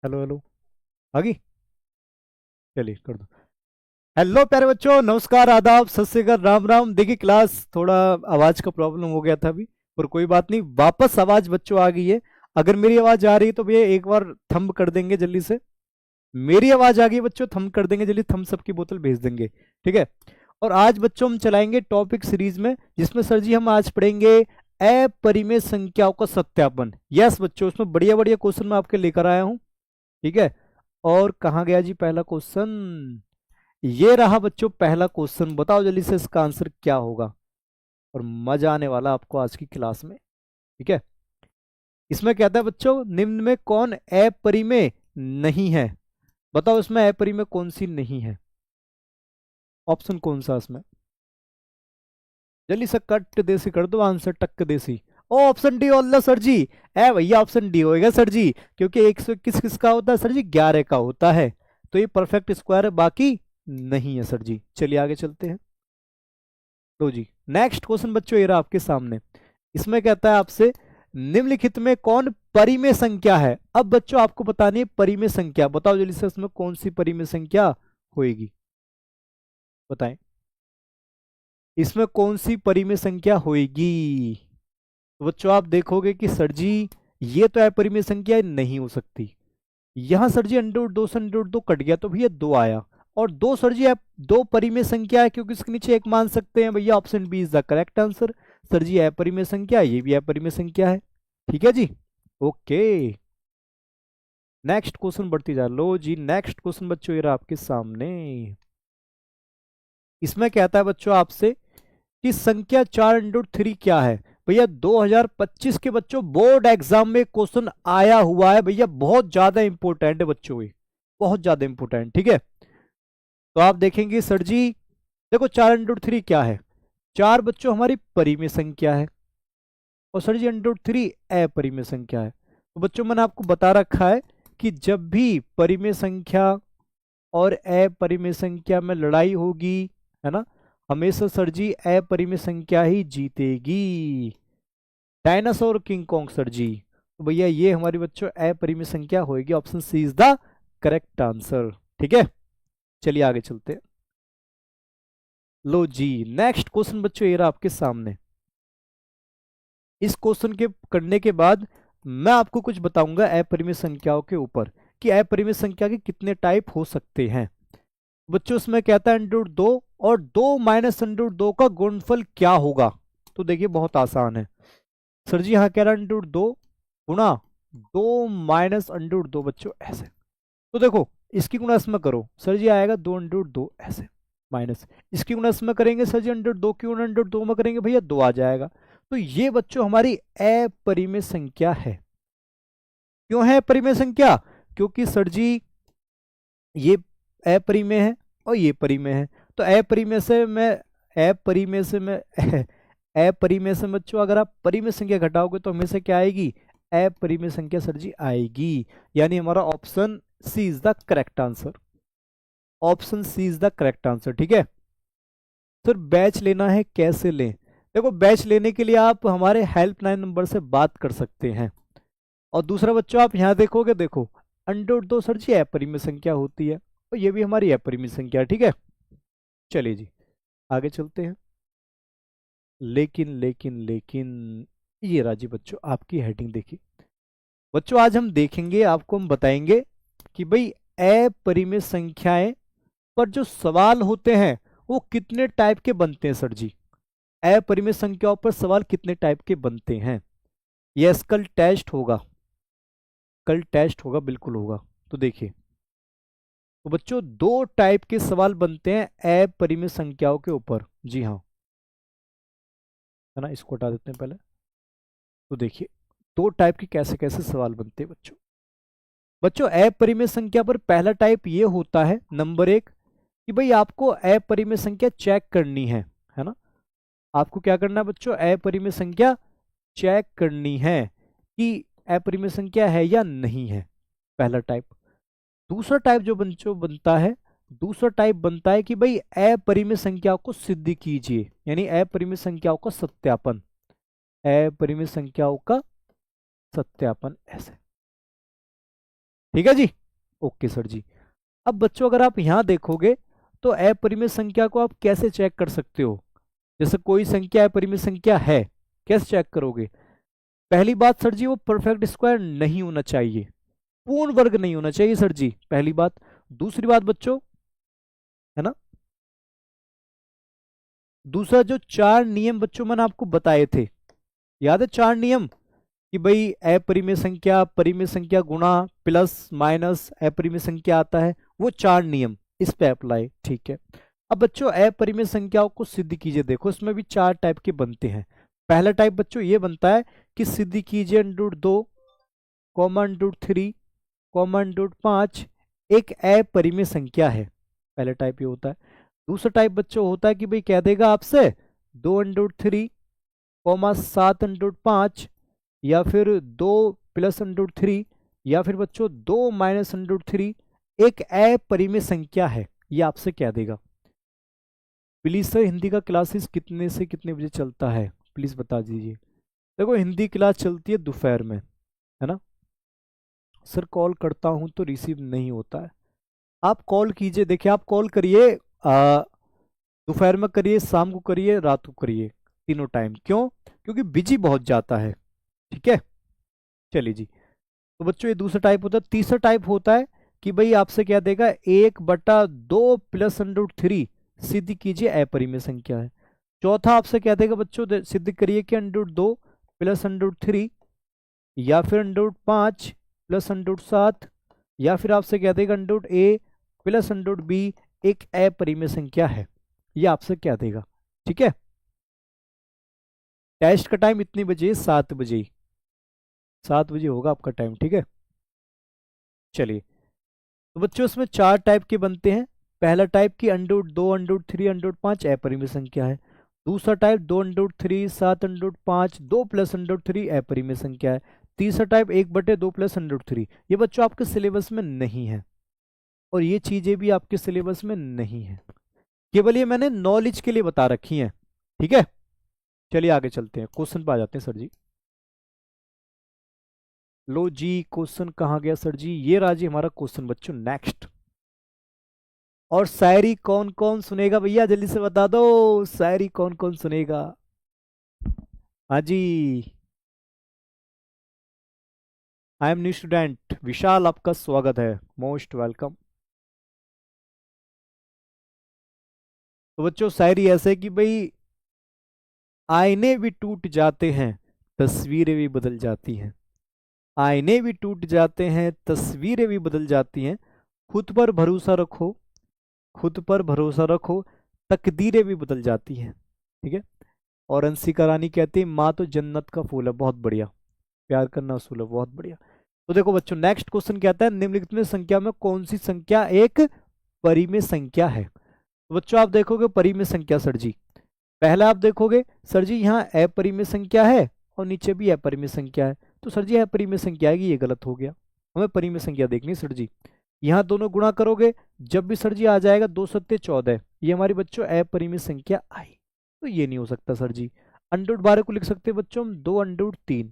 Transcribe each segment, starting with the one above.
Hello hello. आ गई। चलिए कर दो। हेलो प्यारे बच्चों, नमस्कार, आदाब, सत श्री अकाल, राम राम। देखिए क्लास थोड़ा आवाज का प्रॉब्लम हो गया था अभी, पर कोई बात नहीं, वापस आवाज बच्चों आ गई है। अगर मेरी आवाज आ रही है तो भैया एक बार थंब कर देंगे जल्दी से। मेरी आवाज आ गई बच्चों, थंब कर देंगे जल्दी, थम्स अप की बोतल भेज देंगे। ठीक है। और आज बच्चों हम चलाएंगे टॉपिक सीरीज में, जिसमें सर जी हम आज पढ़ेंगे अपरिमेय संख्याओं का सत्यापन। यस बच्चों, उसमें बढ़िया बढ़िया क्वेश्चन मैं आपके लेकर आया हूँ। ठीक है। और कहाँ गया जी पहला क्वेश्चन? ये रहा बच्चों पहला क्वेश्चन। बताओ जल्दी से इसका आंसर क्या होगा। और मजा आने वाला आपको आज की क्लास में। ठीक है। इसमें कहता है बच्चों, निम्न में कौन अपरिमेय नहीं है? बताओ इसमें अपरिमेय कौन सी नहीं है? ऑप्शन कौन सा इसमें? जल्दी से कट देसी कर दो आंसर, टक देसी। ओ ऑप्शन डी ओल्ला सर जी। ए भैया ऑप्शन डी होएगा सर जी, क्योंकि 121 किसका होता है सर जी? 11 का होता है। तो ये परफेक्ट स्क्वायर है, बाकी नहीं है सर जी। चलिए आगे चलते हैं। लो जी, नेक्स्ट क्वेश्चन बच्चों ये रहा आपके सामने। इसमें कहता है आपसे, निम्नलिखित में कौन परिमेय संख्या है? अब बच्चों आपको बतानी है परिमेय संख्या। बताओ जल्दी से इसमें कौन सी परिमेय संख्या होएगी? बताएं इसमें कौन सी परिमेय संख्या होएगी। तो बच्चों आप देखोगे कि सर जी ये तो अपरिमेय संख्या नहीं हो सकती। यहां सर जी अंडर रूट दो से अंडर रूट दो कट गया तो भैया दो आया। और दो सर जी आप दो परिमेय संख्या है, क्योंकि इसके नीचे एक मान सकते हैं भैया। Option B is the correct answer. Sir ji अपरिमेय संख्या, ये भी अपरिमेय संख्या है। ठीक है जी। ओके। नेक्स्ट क्वेश्चन बढ़ती जा। लो जी, नेक्स्ट क्वेश्चन बच्चों ये रहा आपके सामने। इसमें कहता है बच्चों आपसे कि संख्या 4 × 3 क्या है? भैया 2025 के बच्चों बोर्ड एग्जाम में क्वेश्चन आया हुआ है भैया, बहुत ज्यादा इंपॉर्टेंट है बच्चों ये, बहुत ज्यादा इंपॉर्टेंट। ठीक है। तो आप देखेंगे सर जी, देखो 4 × 3 क्या है? चार बच्चों हमारी परिमेय संख्या है, और सर जी √3 अपरिमेय संख्या है। तो बच्चों मैंने आपको बता रखा है कि जब भी परिमेय संख्या और अपरिमेय संख्या में लड़ाई होगी, है ना, हमेशा सर जी अपरिमेय संख्या ही जीतेगी। Dinosaur King Kong sir ji. तो भैया ये हमारी बच्चों अपरिमेय संख्या होगी। Option C is the correct answer. ठीक है। चलिए आगे चलते हैं। लो जी, नेक्स्ट क्वेश्चन बच्चों ये रहा आपके सामने। इस क्वेश्चन के करने के बाद मैं आपको कुछ बताऊंगा अपरिमेय संख्याओं के ऊपर, कि अपरिमेय संख्या के कितने टाइप हो सकते हैं। बच्चों उसमें कहता है √2 और 2 माइनस √2 का गुणनफल क्या होगा? तो देखिए बहुत आसान है सर जी। यहाँ कह रहा है √2 गुणा 2 - √2 बच्चों ऐसे। तो देखो इसकी गुणा इसमें करो सर जी, आएगा 2 √2 ऐसे, माइनस इसकी गुणा इसमें करेंगे सर जी, √2 की गुणा √2 में करेंगे भैया 2 आ जाएगा। तो ये बच्चों हमारी अपरिमेय संख्या है। क्यों है अपरिमेय संख्या? क्योंकि सर जी ये अपरिमेय है और ये परिमेय है। तो अपरिमेय से मैं अपरिमेय से बच्चों अगर आप परिमेय संख्या घटाओगे तो हमेशा क्या आएगी? अपरिमेय संख्या सर जी आएगी। यानी हमारा option C is the correct answer. Option C is the correct answer. ठीक है। सर बैच लेना है कैसे लें? देखो बैच लेने के लिए आप हमारे हेल्पलाइन नंबर से बात कर सकते हैं। और दूसरा बच्चों आप यहाँ देखोगे, देखो √2 सर जी अपरिमेय संख्या होती है, और ये भी हमारी अपरिमेय संख्या है। ठीक है। चलिए जी आगे चलते हैं। लेकिन लेकिन लेकिन ये राजी बच्चों आपकी हेडिंग देखिए। बच्चों आज हम देखेंगे, आपको हम बताएंगे कि भाई अपरिमेय संख्याएं पर जो सवाल होते हैं वो कितने टाइप के बनते हैं सर जी। अपरिमेय संख्याओं पर सवाल कितने टाइप के बनते हैं। यस कल टेस्ट होगा, कल टेस्ट होगा, बिल्कुल होगा। तो देखिए, तो बच्चों दो टाइप के सवाल बनते हैं अपरिमेय संख्याओं के ऊपर। जी हाँ, है ना, इसको हटा देते हैं पहले। तो देखिए दो टाइप के कैसे कैसे सवाल बनते हैं बच्चों। बच्चों अपरिमेय संख्या पर पहला टाइप ये होता है, नंबर एक, कि भाई आपको अपरिमेय संख्या चेक करनी है ना। आपको क्या करना है बच्चों? अपरिमेय संख्या चेक करनी है कि अपरिमेय संख्या है या नहीं है, पहला टाइप। दूसरा टाइप जो बच्चों बनता है, दूसरा टाइप बनता है कि भाई अपरिमेय संख्या को सिद्ध कीजिए, यानी अपरिमेय संख्याओं का सत्यापन। अपरिमेय संख्याओं का सत्यापन ऐसे। ठीक है जी, ओके सर जी। अब बच्चों अगर आप यहाँ देखोगे तो अपरिमेय संख्या को आप कैसे चेक कर सकते हो? जैसे कोई संख्या अपरिमेय संख्या है, कैसे चेक करोगे? पहली बात सर जी, वो परफेक्ट स्क्वायर नहीं होना चाहिए, पूर्ण वर्ग नहीं होना चाहिए सर जी, पहली बात। दूसरी बात बच्चों, है ना, दूसरा जो चार नियम बच्चों मैंने आपको बताए थे, याद है चार नियम, कि भाई अपरिमेय संख्या, परिमेय संख्या गुणा प्लस माइनस अपरिमेय संख्या आता है, वो चार नियम इस पे अप्लाई, ठीक है। अब बच्चों अपरिमेय संख्याओं को सिद्ध कीजिए, देखो इसमें भी चार टाइप के बनते हैं। पहला टाइप बच्चों ये बनता है कि सिद्ध कीजिए under 2 common under 3 common under 5 एक अपरिमेय संख्या है, पहला टाइप ये होता है। दूसरा टाइप बच्चों होता है कि भाई कह देगा आपसे 2 अंडर 3 कॉमा 7 अंडर 5, या फिर 2 + अंडर 3, या फिर बच्चों 2 - अंडर 3 एक अपरिमेय संख्या है, ये आपसे कह देगा। प्लीज सर हिंदी का क्लासेस कितने से कितने बजे चलता है, प्लीज बता दीजिए। देखो हिंदी क्लास चलती है दोपहर में, है ना। सर कॉल करता हूं तो रिसीव नहीं होता है, आप कॉल कीजिए, देखिए आप कॉल करिए, दोपहर में करिए, शाम को करिए, रात को करिए, तीनों टाइम। क्यों? क्योंकि बिजी बहुत जाता है, ठीक है। चलिए जी, तो बच्चों ये दूसरा टाइप होता है। तीसरा टाइप होता है कि भाई आपसे क्या देगा, 1/2 +√3 सिद्ध कीजिए अपरिमेय संख्या है। चौथा आपसे क्या देगा बच्चों, सिद्ध करिए कि √2 +√3, या फिर √5 +√7, या फिर आपसे क्या देगा √a +√b एक अपरिमेय संख्या है, ये आपसे क्या देगा, ठीक है। टेस्ट का टाइम इतनी बजे, 7 बजे, 7 बजे होगा आपका टाइम, ठीक है। चलिए, तो बच्चों इसमें चार टाइप के बनते हैं। पहला टाइप की √2 √3 √5 अपरिमेय संख्या है। दूसरा टाइप 2 √3 7 √5 2 +√3 अपरिमेय संख्या है। तीसरा टाइप 1/2 +√3। ये बच्चों आपके सिलेबस में नहीं है, और ये चीजें भी आपके सिलेबस में नहीं है, केवल ये मैंने नॉलेज के लिए बता रखी हैं, ठीक है। चलिए आगे चलते हैं, क्वेश्चन पे आ जाते हैं सर जी। लो जी, क्वेश्चन कहाँ गया सर जी, ये रहा जी हमारा क्वेश्चन बच्चों, नेक्स्ट। और शायरी कौन कौन सुनेगा भैया, जल्दी से बता दो, शायरी कौन कौन सुनेगा? हाँ जी, आई एम न्यू स्टूडेंट विशाल, आपका स्वागत है, मोस्ट वेलकम। तो बच्चों शायरी ऐसे है कि भाई, आईने भी टूट जाते हैं, तस्वीरें भी बदल जाती हैं। आईने भी टूट जाते हैं, तस्वीरें भी बदल जाती हैं। खुद पर भरोसा रखो, खुद पर भरोसा रखो, तकदीरें भी बदल जाती हैं, ठीक है। और अंशिका रानी कहती है माँ तो जन्नत का फूल है, बहुत बढ़िया, प्यार करना असूल है, बहुत बढ़िया। तो देखो बच्चों नेक्स्ट क्वेश्चन कहता है, निम्नलिखित में संख्या में कौन सी संख्या एक परिमेय संख्या है? तो बच्चों आप देखोगे परिमेय संख्या सर जी, पहला आप देखोगे सर जी यहाँ अपरिमेय संख्या है और नीचे भी अपरिमेय संख्या है, तो सर जी अपरिमेय संख्या आएगी, ये गलत हो गया, हमें परिमेय संख्या देखनी है सर जी। यहाँ दोनों गुणा करोगे, जब भी सर जी आ जाएगा 2×7=14, ये हमारी बच्चों अपरिमेय संख्या आई, तो ये नहीं हो सकता सर जी। √12 को लिख सकते हैं बच्चों हम 2 √3,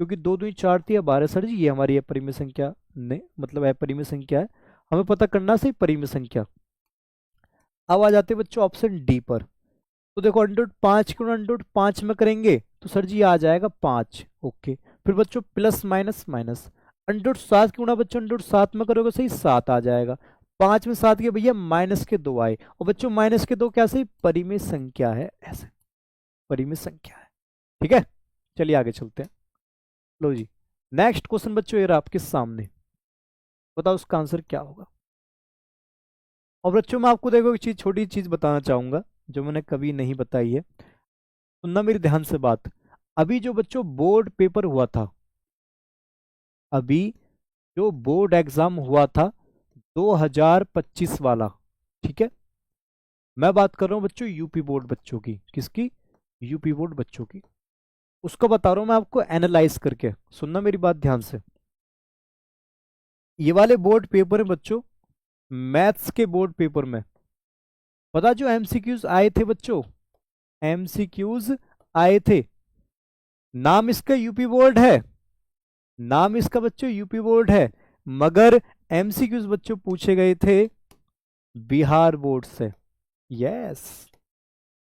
क्योंकि 2×2 = 4 × 12 सर जी, ये हमारी अपरिमेय संख्या नहीं, मतलब अपरिमेय संख्या है, हमें पता करना से परिमेय संख्या। अब आ जाते हैं बच्चों ऑप्शन डी पर, तो देखो √5 को √5 में करेंगे तो सर जी आ जाएगा 5, ओके। फिर बच्चों प्लस माइनस माइनस, √7 की गुणा बच्चों √7 में करोगे सही 7 आ जाएगा, 5 में 7 के भैया -2 आए, और बच्चों -2 क्या सही परिमेय संख्या है, ऐसे परिमेय संख्या है, ठीक है। चलिए आगे चलते हैं, लो जी नेक्स्ट क्वेश्चन बच्चों ये रहा आपके सामने, बताओ उसका आंसर क्या होगा। और बच्चों मैं आपको देखो एक चीज, छोटी चीज बताना चाहूंगा जो मैंने कभी नहीं बताई है, सुनना मेरी ध्यान से बात। अभी जो बच्चों बोर्ड पेपर हुआ था, अभी जो बोर्ड एग्जाम हुआ था 2025 वाला, ठीक है, मैं बात कर रहा हूं बच्चों यूपी बोर्ड बच्चों की, किसकी? यूपी बोर्ड बच्चों की, उसको बता रहा हूं मैं आपको एनालाइज करके, सुनना मेरी बात ध्यान से। ये वाले बोर्ड पेपर में बच्चों, मैथ्स के बोर्ड पेपर में, पता जो एमसीक्यूज आए थे बच्चों, एमसीक्यूज आए थे, नाम इसका यूपी बोर्ड है, नाम इसका बच्चों यूपी बोर्ड है, मगर एमसीक्यूज बच्चों पूछे गए थे बिहार बोर्ड से। यस,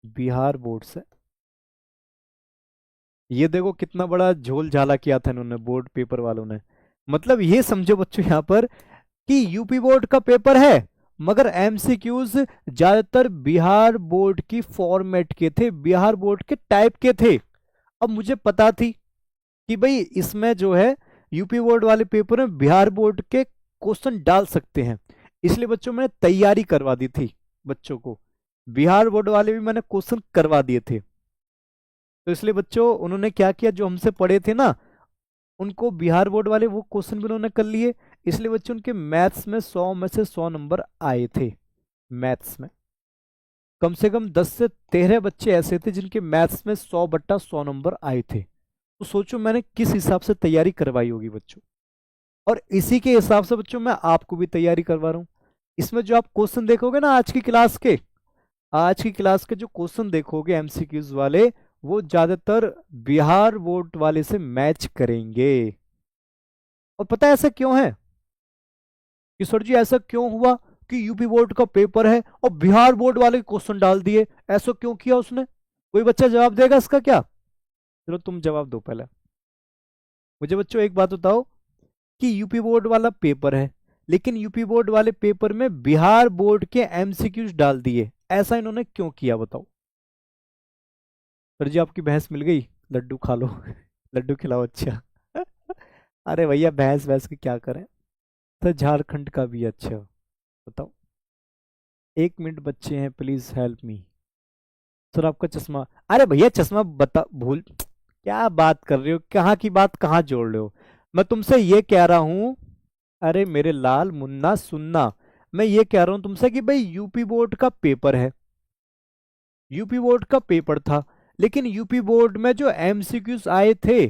बिहार बोर्ड से। ये देखो कितना बड़ा झोल झाला किया था इन्होंने बोर्ड पेपर वालों ने। मतलब ये समझो बच्चों यहां पर कि यूपी बोर्ड का पेपर है मगर एमसीक्यूज ज्यादातर बिहार बोर्ड की फॉर्मेट के थे, बिहार बोर्ड के टाइप के थे। अब मुझे पता थी कि भाई इसमें जो है यूपी बोर्ड वाले पेपर में बिहार बोर्ड के क्वेश्चन डाल सकते हैं, इसलिए बच्चों मैंने तैयारी करवा दी थी बच्चों को। बिहार बोर्ड वाले भी मैंने क्वेश्चन करवा दिए थे। तो इसलिए बच्चों उन्होंने क्या किया, जो हमसे पढ़े थे ना उनको बिहार बोर्ड वाले वो क्वेश्चन भी उन्होंने कर लिए। इसलिए बच्चों उनके मैथ्स में 100 में से 100 नंबर आए थे। मैथ्स में कम से कम 10 से 13 बच्चे ऐसे थे जिनके मैथ्स में 100/100 नंबर आए थे। तो सोचो मैंने किस हिसाब से तैयारी करवाई होगी बच्चों, और इसी के हिसाब से बच्चों मैं आपको भी तैयारी करवा रहा हूँ। इसमें जो आप क्वेश्चन देखोगे ना आज की क्लास के, आज की क्लास के जो क्वेश्चन देखोगे एमसीक्यूज वाले, वो ज्यादातर बिहार बोर्ड वाले से मैच करेंगे। और पता है ऐसा क्यों है कि सर जी ऐसा क्यों हुआ कि यूपी बोर्ड का पेपर है और बिहार बोर्ड वाले क्वेश्चन डाल दिए, ऐसा क्यों किया उसने? कोई बच्चा जवाब देगा इसका क्या? चलो तुम जवाब दो पहले मुझे। बच्चों एक बात बताओ कि यूपी बोर्ड वाला पेपर है लेकिन यूपी बोर्ड वाले पेपर में बिहार बोर्ड के एमसीक्यूज डाल दिए, ऐसा इन्होंने क्यों किया बताओ? सर जी आपकी भैंस मिल गई, लड्डू खा लो लड्डू खिलाओ। अच्छा अरे भैया भैंस भैंस के क्या करें, सर झारखंड का भी। अच्छा बताओ, 1 मिनट बच्चे हैं, प्लीज हेल्प मी। सर आपका चश्मा, अरे भैया चश्मा बता भूल, क्या बात कर रहे हो, कहाँ की बात कहाँ जोड़ रहे हो? मैं तुमसे ये कह रहा हूं, अरे मेरे लाल मुन्ना सुनना, मैं ये कह रहा हूं तुमसे कि भाई यूपी बोर्ड का पेपर है, यूपी बोर्ड का पेपर था, लेकिन यूपी बोर्ड में जो एमसीक्यूज आए थे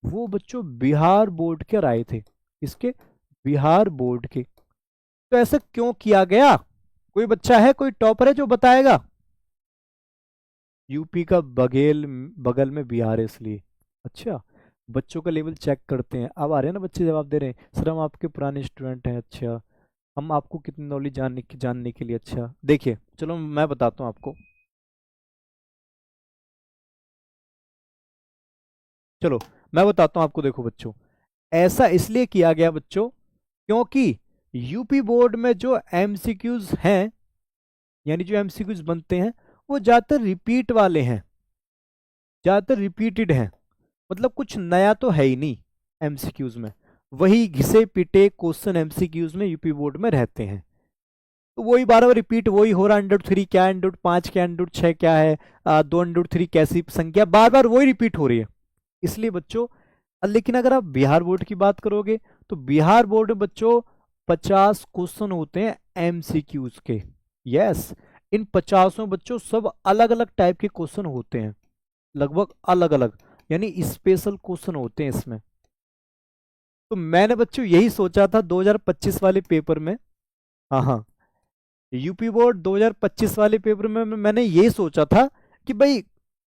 वो बच्चों बिहार बोर्ड के आए थे। इसके बिहार बोर्ड के। तो ऐसा क्यों किया गया? कोई बच्चा है, कोई टॉपर है जो बताएगा? यूपी का बगेल बगल में बिहार है इसलिए। अच्छा, बच्चों का लेवल चेक करते हैं। अब आ रहे हैं ना बच्चे जवाब दे रहे हैं, सर हम आपके पुराने स्टूडेंट हैं। अच्छा, हम आपको कितनी नॉलेज जानने के लिए। अच्छा देखिए, चलो मैं बताता हूँ आपको। चलो मैं बताता हूँ आपको। देखो बच्चों, ऐसा इसलिए किया गया बच्चों क्योंकि यूपी बोर्ड में जो एमसीक्यूज हैं, यानी जो एमसीक्यूज बनते हैं वो ज्यादातर रिपीट वाले हैं, ज्यादातर रिपीटेड हैं। मतलब कुछ नया तो है ही नहीं एमसीक्यूज में, वही घिसे पिटे क्वेश्चन एमसीक्यूज में यूपी बोर्ड में रहते हैं। तो वही बार बार रिपीट, वही हो रहा, √3 क्या है, √5 क्या है, √6 क्या है, 2 √3 कैसी संख्या, बार बार वही रिपीट हो रही है। इसलिए बच्चों, लेकिन अगर आप बिहार बोर्ड की बात करोगे तो बिहार बोर्ड में बच्चों 50 क्वेश्चन होते हैं एमसीक्यूज के। यस, इन 50 बच्चों सब अलग अलग टाइप के क्वेश्चन होते हैं, लगभग अलग अलग, यानी स्पेशल क्वेश्चन होते हैं इसमें। तो मैंने बच्चों यही सोचा था 2025 वाले पेपर में, हाँ हाँ, यूपी बोर्ड 2025 वाले पेपर में मैंने यही सोचा था कि भाई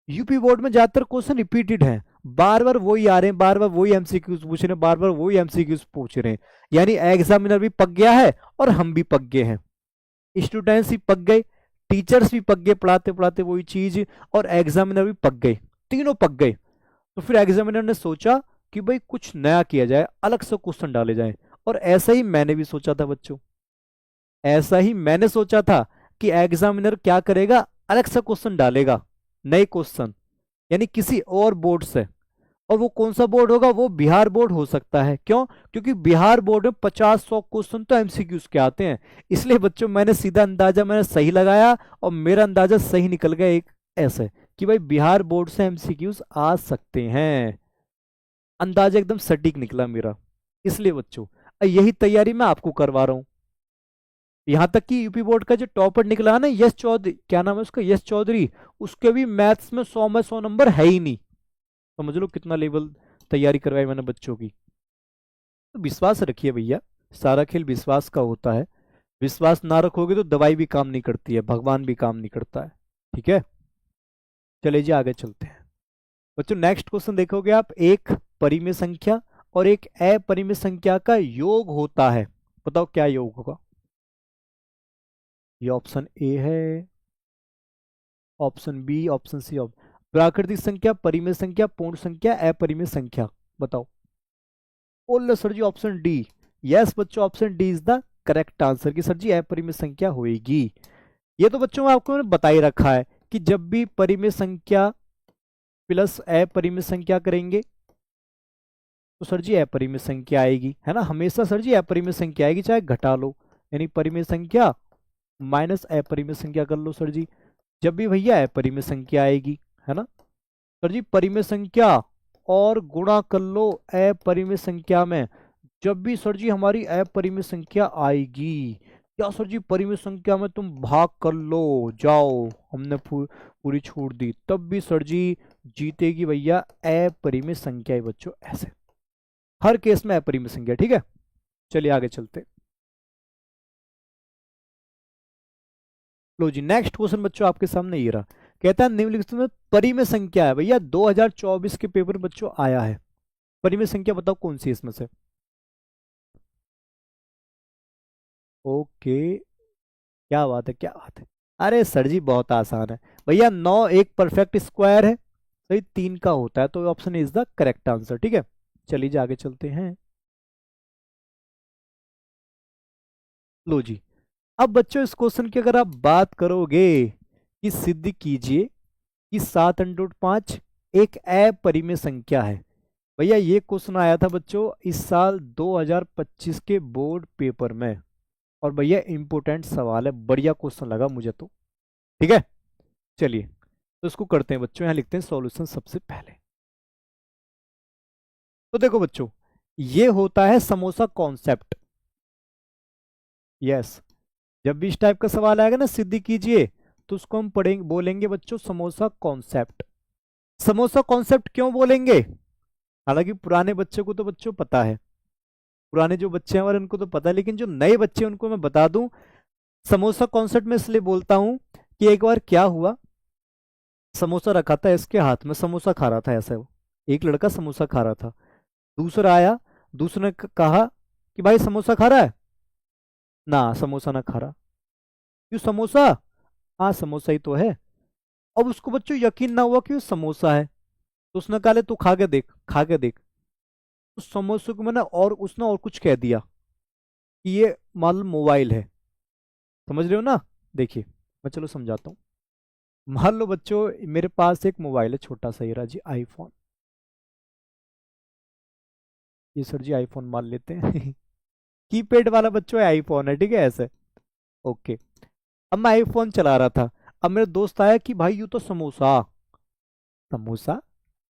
यूपी बोर्ड में ज्यादातर क्वेश्चन रिपीटेड हैं, बार बार वही आ रहे हैं, बार बार वही एमसीक्यूज पूछ रहे हैं, बार बार वही एमसीक्यूज पूछ रहे हैं। यानी एग्जामिनर भी पक गया है और हम भी पक गए हैं, स्टूडेंट्स भी पक गए, टीचर्स भी पक गए पढ़ाते पढ़ाते वही चीज, और एग्जामिनर भी पक गए, तीनों पक गए। तो फिर एग्जामिनर ने सोचा कि भाई कुछ नया किया जाए, अलग से क्वेश्चन डाले जाए। और ऐसा ही मैंने भी सोचा था बच्चों, ऐसा ही मैंने सोचा था कि एग्जामिनर क्या करेगा, अलग से क्वेश्चन डालेगा, नए क्वेश्चन, यानी किसी और बोर्ड से। और वो कौन सा बोर्ड होगा? वो बिहार बोर्ड हो सकता है। क्यों? क्योंकि बिहार बोर्ड में 50-100 क्वेश्चन तो एमसीक्यूज के आते हैं। इसलिए बच्चों मैंने सीधा अंदाजा मैंने सही लगाया, और मेरा अंदाजा सही निकल गया एक ऐसे कि भाई बिहार बोर्ड से एमसीक्यूज आ सकते हैं। अंदाजा एकदम सटीक निकला मेरा। इसलिए बच्चों यही तैयारी मैं आपको करवा रहा हूं। यहां तक कि यूपी बोर्ड का जो टॉपर निकला है ना, यश चौधरी, क्या नाम है उसका, यश चौधरी, उसके भी मैथ्स में 100 में 100 नंबर है ही नहीं। समझ लो कितना लेवल तैयारी करवाई मैंने बच्चों की। तो विश्वास रखिए भैया, सारा खेल विश्वास का होता है। विश्वास ना रखोगे तो दवाई भी काम नहीं करती है, भगवान भी काम नहीं करता है। ठीक है, चलिए जी आगे चलते हैं। बच्चों नेक्स्ट क्वेश्चन देखोगे आप, एक परिमेय संख्या और एक अपरिमेय संख्या का योग होता है। बताओ क्या योग होगा? ये ऑप्शन ए है, ऑप्शन बी, ऑप्शन सी। प्राकृतिक संख्या, परिमेय संख्या, पूर्ण संख्या, अपरिमेय संख्या। बताओ। बोल सर जी ऑप्शन डी। यस बच्चों, option D is the correct answer कि सर जी अपरिमेय संख्या होगी। ये तो बच्चों आपको मैंने बता ही रखा है कि जब भी परिमेय संख्या प्लस अपरिमेय संख्या करेंगे तो सर जी अपरिमेय संख्या आएगी, है ना। हमेशा सर जी अपरिमेय संख्या आएगी, चाहे घटा लो, यानी परिमेय संख्या माइनस अपरिमेय संख्या कर लो सर जी। जब भी भैया अपरिमेय संख्या आएगी, है ना सर जी, परिमेय संख्या और गुणा कर लो अपरिमेय संख्या में। जब भी सर जी हमारी अपरिमेय संख्या आएगी, या सर जी परिमेय संख्या में तुम भाग कर लो, जाओ, हमने पूरी छूट दी, तब भी सर जी जीतेगी भैया अपरिमेय संख्या है बच्चों। ऐसे हर केस में अपरिमेय संख्या, ठीक है। चलिए आगे चलते। लो जी, नेक्स्ट क्वेश्चन बच्चों आपके सामने ये रहा। कहता है निम्नलिखित में परिमेय संख्या है भैया, 2024 के पेपर में बच्चों आया है। परिमेय संख्या बताओ कौन सी है इसमें से? ओके, क्या बात है, क्या बात है। अरे सर जी बहुत आसान है भैया, 9 एक परफेक्ट स्क्वायर है, सही 3 का होता है, तो option is the correct answer, ठीक है। चलिए जी आगे चलते हैं। लो जी, अब बच्चों इस क्वेश्चन की अगर आप बात करोगे कि सिद्ध कीजिए कि 7/5 एक अपरिमेय संख्या है। भैया ये क्वेश्चन आया था बच्चों इस साल 2025 के बोर्ड पेपर में, और भैया इंपोर्टेंट सवाल है, बढ़िया क्वेश्चन लगा मुझे तो, ठीक है। चलिए तो इसको करते हैं बच्चों, यहाँ लिखते हैं सॉल्यूशन सबसे पहले। तो देखो बच्चों, ये होता है समोसा कॉन्सेप्ट। यस, जब भी इस टाइप का सवाल आएगा ना सिद्धि कीजिए, तो उसको हम पढ़ेंगे, बोलेंगे बच्चों समोसा कॉन्सेप्ट। समोसा कॉन्सेप्ट क्यों बोलेंगे? हालांकि पुराने बच्चों को तो बच्चों पता है, पुराने जो बच्चे हैं हमारे उनको तो पता है, लेकिन जो नए बच्चे हैं उनको मैं बता दूं, समोसा कॉन्सेप्ट में इसलिए बोलता हूं कि एक बार क्या हुआ, समोसा रखा था इसके हाथ में, समोसा खा रहा था ऐसे, वो एक लड़का समोसा खा रहा था, दूसरा आया, दूसरे ने कहा कि भाई समोसा खा रहा है? ना, समोसा ना खा रहा। क्यों समोसा? हाँ समोसा ही तो है। अब उसको बच्चों यकीन ना हुआ कि वो समोसा है, तो उसने कहा ले तू खा के देख, खा के देख। उस समोसे को मैंने, और उसने और कुछ कह दिया कि ये मान लो मोबाइल है, समझ रहे हो ना। देखिए मैं चलो समझाता हूँ। मान लो बच्चों मेरे पास एक मोबाइल है छोटा सा, ये रहा जी आईफोन, ये सर जी आईफोन मान लेते हैं कीपैड वाला बच्चों आईफोन है, ठीक है ऐसे। ओके, अब मैं आईफोन चला रहा था, अब मेरे दोस्त आया कि भाई यू तो समोसा। समोसा?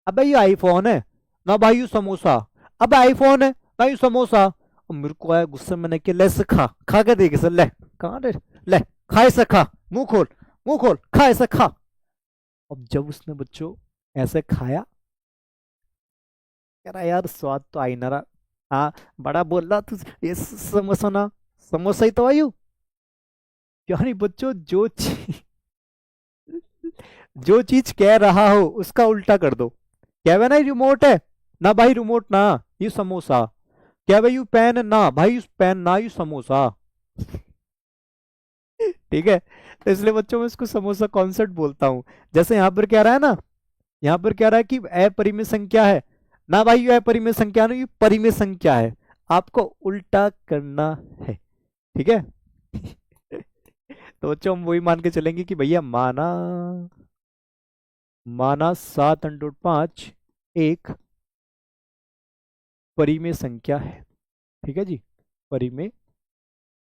अबे ये आईफोन है ना भाई, यू समोसा। अब आईफोन है ना, यू समोसा। अब मेरे को आया गुस्से में, कि ले से खा, खा के देख इसे, ले कहाँ रे, ले खा इसे, खा, मुंह खोल, मुंह खोल, खा इसे, खा। अब जब उसने बच्चों ऐसे खाया, कह रहा यार स्वाद तो आई ना रहा। हाँ, बड़ा बोल रहा तू, ये समोसा ना, समोसा ही तो आयु। यानी बच्चों जो चीज कह रहा हो उसका उल्टा कर दो। क्या भाई ना रिमोट है ना भाई, रिमोट ना, ये समोसा। क्या भाई यू पेन है ना भाई, यू पेन ना, यू समोसा। ठीक है, तो इसलिए बच्चों में इसको समोसा कॉन्सेप्ट बोलता हूं। जैसे यहाँ पर क्या रहा है ना, यहाँ पर क्या रहा है कि अपरिमेय संख्या है ना भाई, ये अपरिमेय संख्या नहीं, ये परिमेय संख्या है, आपको उल्टा करना है, ठीक है। तो बच्चों हम वही मान के चलेंगे कि भैया माना, माना 7/5 एक परिमेय संख्या है, ठीक है जी, परिमेय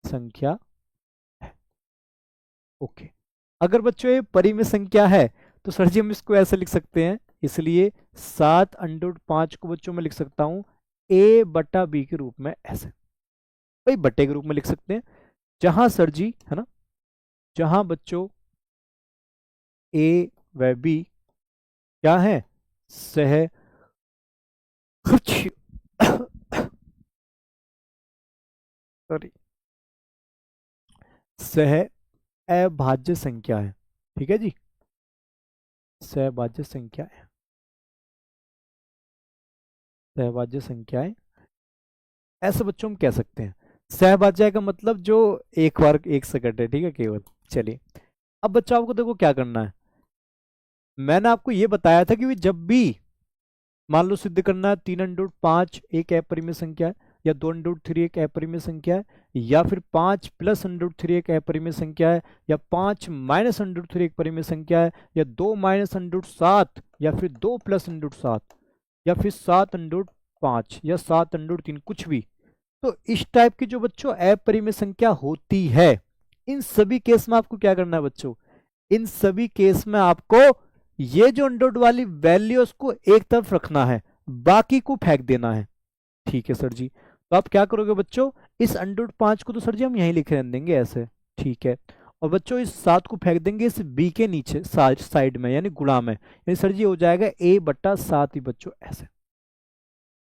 संख्या है। ओके, अगर बच्चों ये परिमेय संख्या है तो सर जी हम इसको ऐसे लिख सकते हैं, इसलिए 7/5 को बच्चों में लिख सकता हूं a/b के रूप में, ऐसे भाई बट्टे के रूप में लिख सकते हैं, जहां सर जी, है ना, जहां बच्चों a व b क्या है, सह सॉरी, सह अभाज्य संख्या है, ठीक है जी, सहभाज्य संख्या है, सहभाज्य संख्याएं ऐसे बच्चों हम कह सकते हैं। सहभाज्य का मतलब जो एक बार एक सेकंड है, ठीक है केवल। चलिए, अब बच्चों आपको देखो क्या करना है। मैंने आपको ये बताया था कि जब भी मान लो सिद्ध करना है 3 × 5 एक अपरिमेय संख्या है, या 2 × 3 एक अपरिमेय संख्या है, या फिर 5 + √3 एक अपरिमेय संख्या है, या 5 - √3 एक परिमेय संख्या है, या 2 - √7, या फिर 2 + √7, या फिर 7 × 5 या 7 × 3, कुछ भी। तो इस टाइप की जो बच्चों अपरिमेय संख्या होती है, इन सभी केस में आपको क्या करना है बच्चों, इन सभी केस में आपको ये जो अंडर वाली वैल्यू उसको एक तरफ रखना है, बाकी को फेंक देना है। ठीक है सर जी। तो आप क्या करोगे बच्चों, इस √5 को तो सर जी हम यहीं लिख रहने देंगे ऐसे, ठीक है। और बच्चों इस 7 को फेंक देंगे इस बी के नीचे साइड में, यानी गुणा में, यानी सर जी हो जाएगा a/7 ही बच्चों ऐसे।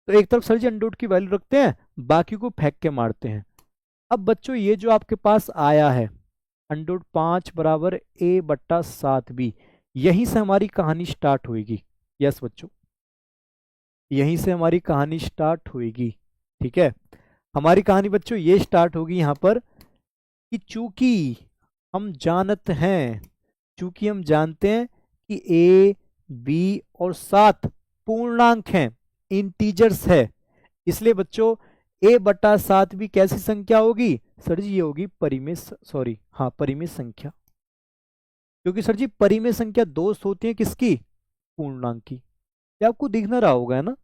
तो एक तरफ सर जी अंडर की वैल्यू रखते हैं, बाकी को फेंक के मारते हैं। अब बच्चों ये जो आपके पास आया है √5 बराबर a/7b, यहीं से हमारी कहानी स्टार्ट होगी। यस बच्चों, यहीं से हमारी कहानी स्टार्ट होगी। ठीक है, हमारी कहानी बच्चों ये स्टार्ट होगी यहाँ पर कि चूंकि हम जानते हैं, चूंकि हम जानते हैं कि a, b और 7 पूर्णांक हैं, इंटीजर्स है, इसलिए बच्चों a/7 भी कैसी संख्या होगी सर जी, ये होगी परिमेय, सॉरी हाँ परिमेय संख्या। क्योंकि सर जी परिमेय संख्या दोस्त होती है किसकी, पूर्णांक की। ये आपको दिख ना रहा होगा, है ना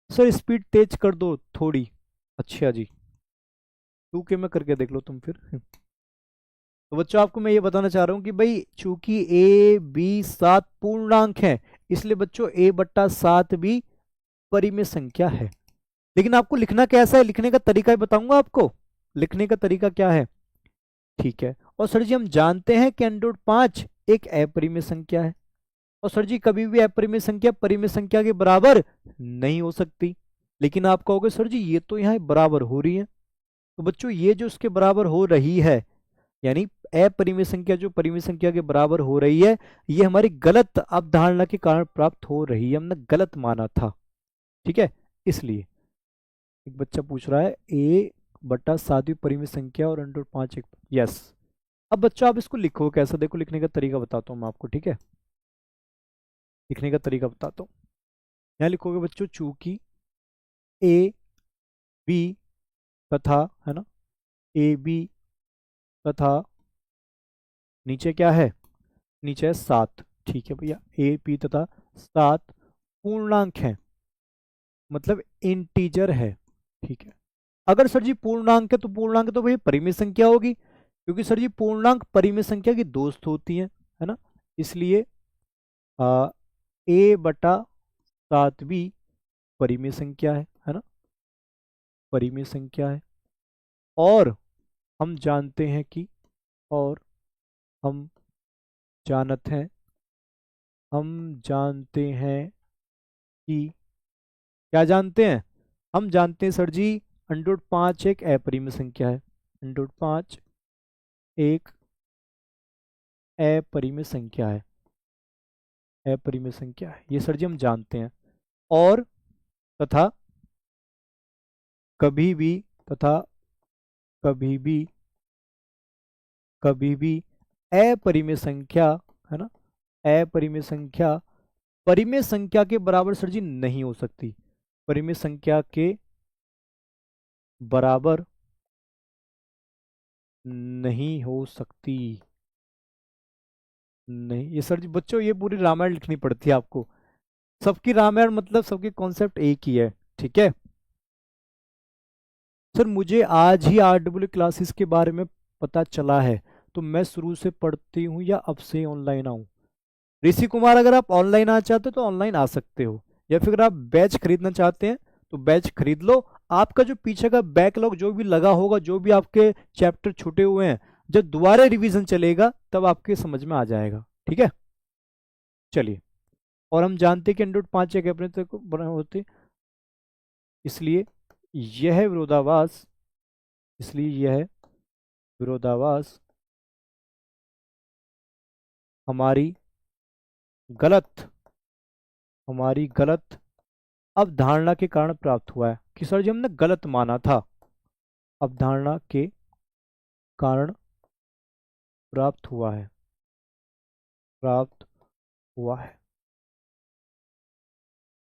सर, स्पीड तेज कर दो थोड़ी। अच्छा जी, 2K में करके देख लो तुम फिर। तो बच्चों आपको मैं ये बताना चाह रहा हूँ कि भाई चूंकि a, b 7 पूर्णांक है, इसलिए बच्चों a/7 भी परिमेय संख्या है। लेकिन आपको लिखना कैसा है, लिखने का तरीका ही बताऊंगा आपको, लिखने का तरीका क्या है। ठीक है, और सर जी हम जानते हैं कि √5 एक अपरिमेय संख्या है, और सर जी कभी भी अपरिमेय संख्या परिमेय संख्या के बराबर नहीं हो सकती। लेकिन आप कहोगे सर जी ये तो यहाँ बराबर हो रही है। तो बच्चों ये जो इसके बराबर हो रही है, यानी अपरिमेय संख्या जो परिमेय संख्या के बराबर हो रही है, ये हमारी गलत अवधारणा के कारण प्राप्त हो रही है, हमने गलत माना था। ठीक है, इसलिए एक बच्चा पूछ रहा है a/7 परिमेय संख्या और √5 एक, यस। अब बच्चों आप इसको लिखो कैसा, देखो लिखने का तरीका बताता हूँ मैं आपको, ठीक है, लिखने का तरीका बताता हूँ। यहाँ लिखोगे बच्चों चूंकि a, b तथा, है ना, ए बी तथा नीचे क्या है, नीचे है 7। ठीक है भैया, ए बी तथा 7 पूर्णांक है, मतलब इंटीजर है। ठीक है, अगर सर जी पूर्णांक है तो पूर्णांक तो भाई परिमेय संख्या होगी, क्योंकि सर जी पूर्णांक परिमेय संख्या की दोस्त होती है ना, इसलिए a/7 भी परिमेय संख्या है ना, परिमेय संख्या है। और हम जानते हैं कि, और हम जानत हैं, हम जानते हैं कि, क्या जानते हैं, हम जानते हैं सर जी √5 एक अपरिमेय संख्या है, √5 एक अपरिमेय संख्या है, अपरिमेय संख्या है, ये सर जी हम जानते हैं। और तथा कभी भी, तथा कभी भी, कभी भी अपरिमेय संख्या, है ना, अपरिमेय संख्या परिमेय संख्या के बराबर सर जी नहीं हो सकती, परिमेय संख्या के बराबर नहीं हो सकती। नहीं, ये सर जी बच्चों ये पूरी रामायण लिखनी पड़ती है आपको, सबकी रामायण मतलब सबके कॉन्सेप्ट एक ही है। ठीक है सर, मुझे आज ही RW क्लासेस के बारे में पता चला है, तो मैं शुरू से पढ़ती हूँ या अब से ऑनलाइन आऊँ। ऋषि कुमार, अगर आप ऑनलाइन आना चाहते हो तो ऑनलाइन आ सकते हो, या फिर अगर आप बैच खरीदना चाहते हैं तो बैच खरीद लो। आपका जो पीछे का बैकलॉग जो भी लगा होगा, जो भी आपके चैप्टर छूटे हुए हैं, जब दोबारा रिवीजन चलेगा तब आपके समझ में आ जाएगा। ठीक है, चलिए। और हम जानते हैं कि √5 एक अपने तक बना होते, इसलिए यह विरोधाभास, इसलिए यह विरोधाभास हमारी गलत, हमारी गलत अवधारणा के कारण प्राप्त हुआ है कि सर जी हमने गलत माना था, अवधारणा के कारण प्राप्त हुआ है, प्राप्त हुआ है।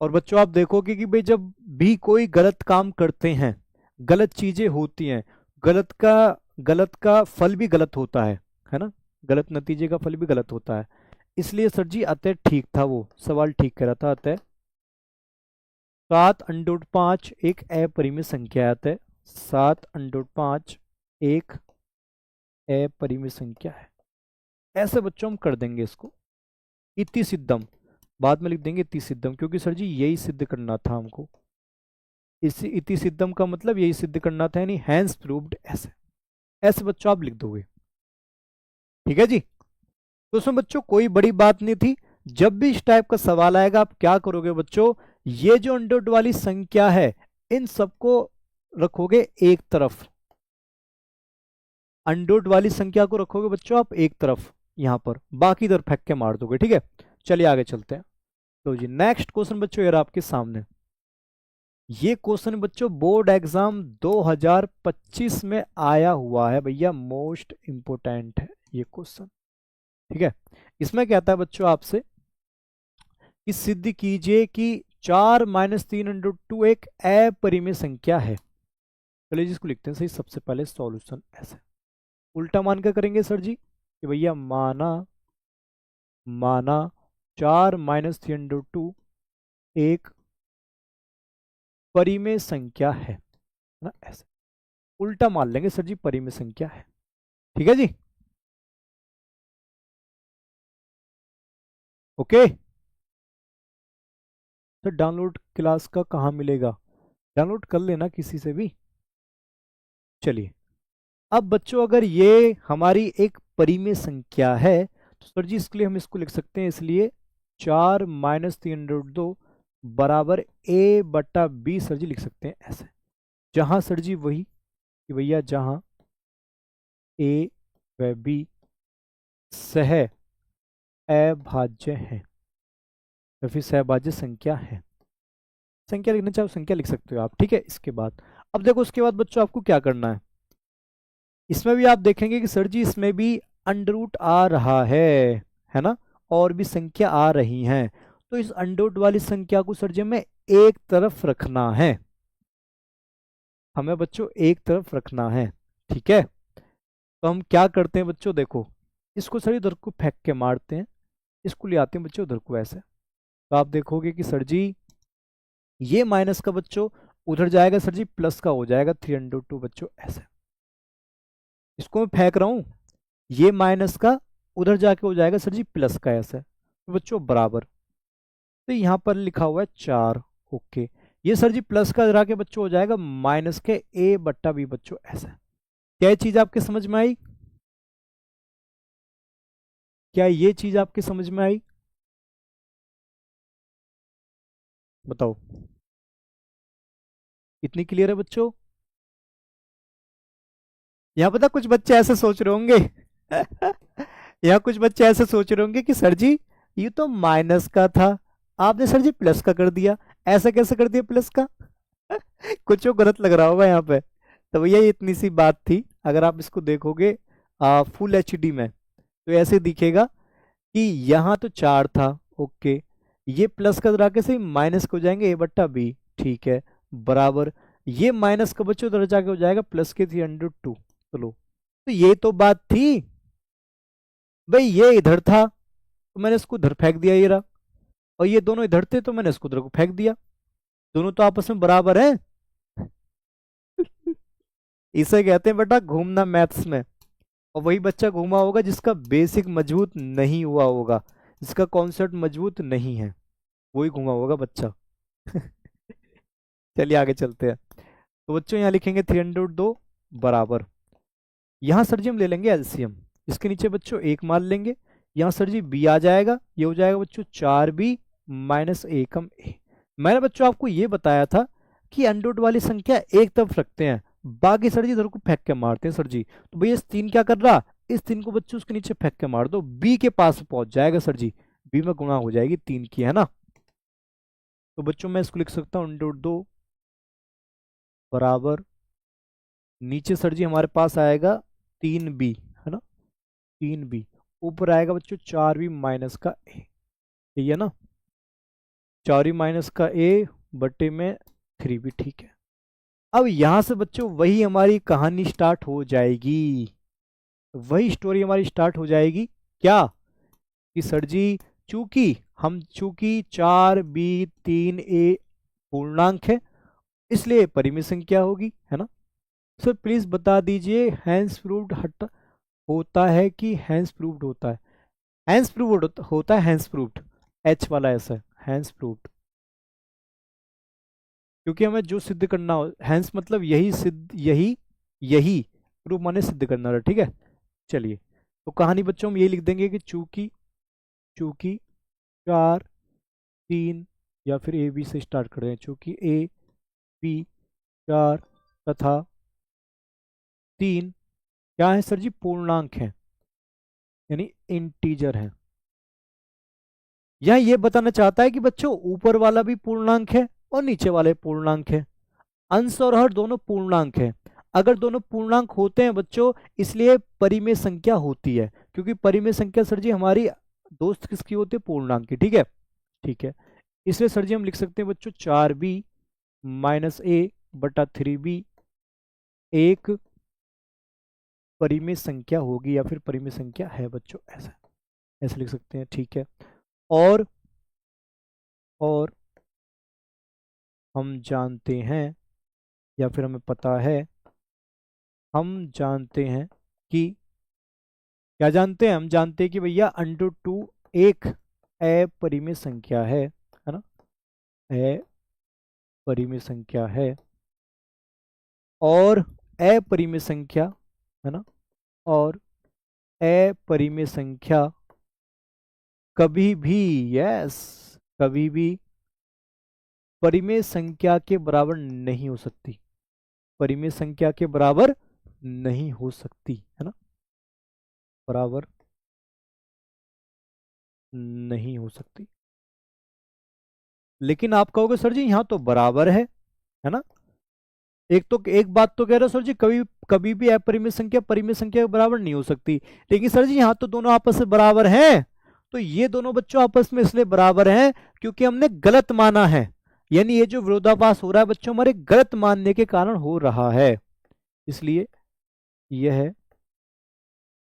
और बच्चों आप देखोगे कि भाई जब भी कोई गलत काम करते हैं, गलत चीजें होती हैं, गलत का फल भी गलत होता है ना, गलत नतीजे का फल भी गलत होता है। इसलिए सर जी अतः ठीक था, वो सवाल ठीक करा था। अतः 7√5 एक अपरिमेय संख्या है। अतः 7√5 एक अपरिमेय संख्या है। ऐसे बच्चों हम कर देंगे इसको। इति सिद्धम, बाद में लिख देंगे इति सिद्धम, क्योंकि सर जी यही सिद्ध करना था हमको। इसी इति सिद्धम का मतलब यही सिद्ध करना था, यानी हैंस प्रूव्ड। ऐसे ऐसे बच्चों आप लिख दोगे, ठीक है जी। तो उसमें बच्चों कोई बड़ी बात नहीं थी। जब भी इस टाइप का सवाल आएगा आप क्या करोगे बच्चों, ये जो अंडर वाली संख्या है इन सबको रखोगे एक तरफ, अंडर वाली संख्या को रखोगे बच्चों आप एक तरफ यहां पर, बाकी इधर फेंक के मार दोगे, ठीक है। चलिए आगे चलते हैं। तो जी नेक्स्ट क्वेश्चन बच्चों यार आपके सामने, ये क्वेश्चन बच्चों बोर्ड एग्जाम 2025 में आया हुआ है भैया, मोस्ट इंपोर्टेंट है ये क्वेश्चन, ठीक है। इसमें कहता है बच्चों आपसे कि सिद्ध कीजिए कि 4-3√2 एक अपरिमेय संख्या है। चलिए जिसको लिखते हैं सही सबसे पहले सॉल्यूशन। ऐसे उल्टा मान कर करेंगे सर जी कि भैया माना 4-3√2 एक परिमेय संख्या है ना, ऐसे उल्टा मान लेंगे सर जी परिमेय संख्या है, ठीक है जी। ओके सर डाउनलोड क्लास का कहाँ मिलेगा, डाउनलोड कर लेना किसी से भी। चलिए अब बच्चों अगर ये हमारी एक परिमेय संख्या है तो सर जी इसके लिए हम इसको लिख सकते हैं, इसलिए 4-3√2 बराबर a/b सर जी लिख सकते हैं ऐसे, जहां सर जी वही कि भैया जहां a व b सह अभाज्य है या फिर सहभाज्य संख्या है। संख्या लिखना चाहो संख्या लिख सकते हो आप, ठीक है। इसके बाद अब देखो उसके बाद बच्चों आपको क्या करना है, इसमें भी आप देखेंगे कि सर जी इसमें भी अंडर रूट आ रहा है ना, और भी संख्या आ रही हैं। तो इस अंडर रूट वाली संख्या को सर जी हमें एक तरफ रखना है, हमें बच्चों एक तरफ रखना है, ठीक है। तो हम क्या करते हैं बच्चों, देखो इसको सर इधर को फेंक के मारते हैं, इसको ले आते हैं बच्चों उधर को ऐसे। तो आप देखोगे कि सर जी ये माइनस का बच्चों उधर जाएगा सर जी प्लस का हो जाएगा 3√2 बच्चों ऐसे। इसको मैं फेंक रहा हूं, ये माइनस का उधर जाके हो जाएगा सर जी प्लस का ऐसे, तो बच्चों बराबर। तो यहां पर लिखा हुआ है 4, ओके। ये सर जी प्लस का इधर आके बच्चों हो जाएगा माइनस के a/b बच्चों ऐसा। क्या ये चीज आपके समझ में आई, क्या ये चीज आपके समझ में आई, बताओ। इतनी क्लियर है बच्चों। यहाँ पता कुछ बच्चे ऐसे सोच रहे होंगे यहाँ कुछ बच्चे ऐसे सोच रहे होंगे कि सर जी ये तो माइनस का था, आपने सर जी प्लस का कर दिया, ऐसा कैसे कर दिया प्लस का कुछ गलत लग रहा होगा यहाँ पे। तो भैया ये इतनी सी बात थी। अगर आप इसको देखोगे फुल एचडी में तो ऐसे दिखेगा कि यहाँ तो 4 था, ओके, ये प्लस का जरा के से माइनस को जाएंगे a/b, ठीक है, बराबर ये माइनस का बच्चों उधर जाके हो जाएगा प्लस के 3√2। चलो तो ये तो बात थी भाई, ये इधर था तो मैंने इसको उधर फेंक दिया ये रहा, और ये दोनों इधर थे तो मैंने इसको उधर को फेंक दिया, दोनों तो आपस में बराबर है इसे कहते हैं बेटा घूमना मैथ्स में। और वही बच्चा घूमा होगा जिसका बेसिक मजबूत नहीं हुआ होगा, जिसका कॉन्सेप्ट मजबूत नहीं है, वही घूमा होगा बच्चा चलिए आगे चलते हैं। तो बच्चों यहाँ लिखेंगे 302 बराबर, यहाँ सर जी हम ले लेंगे एलसीएम, इसके नीचे बच्चों एक मान लेंगे, यहाँ सर जी बी आ जाएगा, ये हो जाएगा बच्चों 4b minus a come a। मैंने बच्चों आपको ये बताया था कि अंडर वाली संख्या एक तरफ रखते हैं, बाकी सर जी इधर को फेंक के मारते हैं सर जी। तो भैया इस 3 क्या कर रहा, इस 3 को बच्चों उसके नीचे फेंक के मार दो, बी के पास पहुंच जाएगा सर जी, बी में गुणा हो जाएगी 3 की, है ना। तो बच्चों मैं इसको लिख सकता हूँ अंडर रूट 2 बराबर, नीचे सर जी हमारे पास आएगा 3b, है ना, 3b, ऊपर आएगा बच्चों 4b माइनस का a, ठीक है ना, 4b माइनस का a बटे में 3b, ठीक है। अब यहां से बच्चों वही हमारी कहानी स्टार्ट हो जाएगी, वही स्टोरी हमारी स्टार्ट हो जाएगी, क्या कि सर जी चूंकि 4b3a पूर्णांक है, इसलिए परिमेय संख्या होगी, है ना। सर प्लीज बता दीजिए हैंस प्रूव्ड होता है कि हैंस प्रूव्ड होता है? हैंस प्रूव्ड होता है, हैंस प्रूव्ड, एच वाला ऐसा है, हैंस प्रूव्ड, क्योंकि हमें जो सिद्ध करना हो, हैंस मतलब यही सिद्ध, यही प्रूव माने सिद्ध करना रहा, ठीक है। चलिए, तो कहानी बच्चों हम यही लिख देंगे कि चूंकि चूंकि 4 3, या फिर ए बी से स्टार्ट कर रहे हैं, चूंकि ए बी 4 तथा 3 क्या है सर जी, पूर्णांक है, यानी इंटीजर है। यह ये बताना चाहता है कि बच्चों ऊपर वाला भी पूर्णांक है और नीचे वाले पूर्णांक है, अंश और हर दोनों पूर्णांक है। अगर दोनों पूर्णांक होते हैं बच्चों, इसलिए परिमेय संख्या होती है, क्योंकि परिमेय संख्या सर जी हमारी दोस्त किसकी होती है, पूर्णांक की, ठीक है, ठीक है। इसलिए सर जी हम लिख सकते हैं बच्चों 4b माइनस a बटा 3b एक परिमेय संख्या होगी, या फिर परिमेय संख्या है बच्चों, ऐसा ऐसे लिख सकते हैं, ठीक है। और और हम जानते हैं, या फिर हमें पता है, हम जानते हैं कि, क्या जानते हैं, हम जानते हैं कि भैया अंडर 2 एक अपरिमेय संख्या है ना, अपरिमेय संख्या है, और अपरिमेय संख्या, है ना, और अपरिमेय संख्या कभी भी, यस, कभी भी परिमेय संख्या के बराबर नहीं हो सकती, परिमेय संख्या के बराबर नहीं हो सकती, है ना, बराबर नहीं हो सकती। लेकिन आप कहोगे सर जी यहाँ तो बराबर है ना, एक बात तो कह रहे हो सर जी, कभी कभी भी अपरिमेय संख्या परिमेय संख्या के बराबर नहीं हो सकती, लेकिन सर जी यहाँ तो दोनों आपस में बराबर हैं। तो ये दोनों बच्चों आपस में इसलिए बराबर हैं क्योंकि हमने गलत माना है, यानी ये जो विरोधाभास हो रहा है बच्चों हमारे गलत मानने के कारण हो रहा है, इसलिए यह है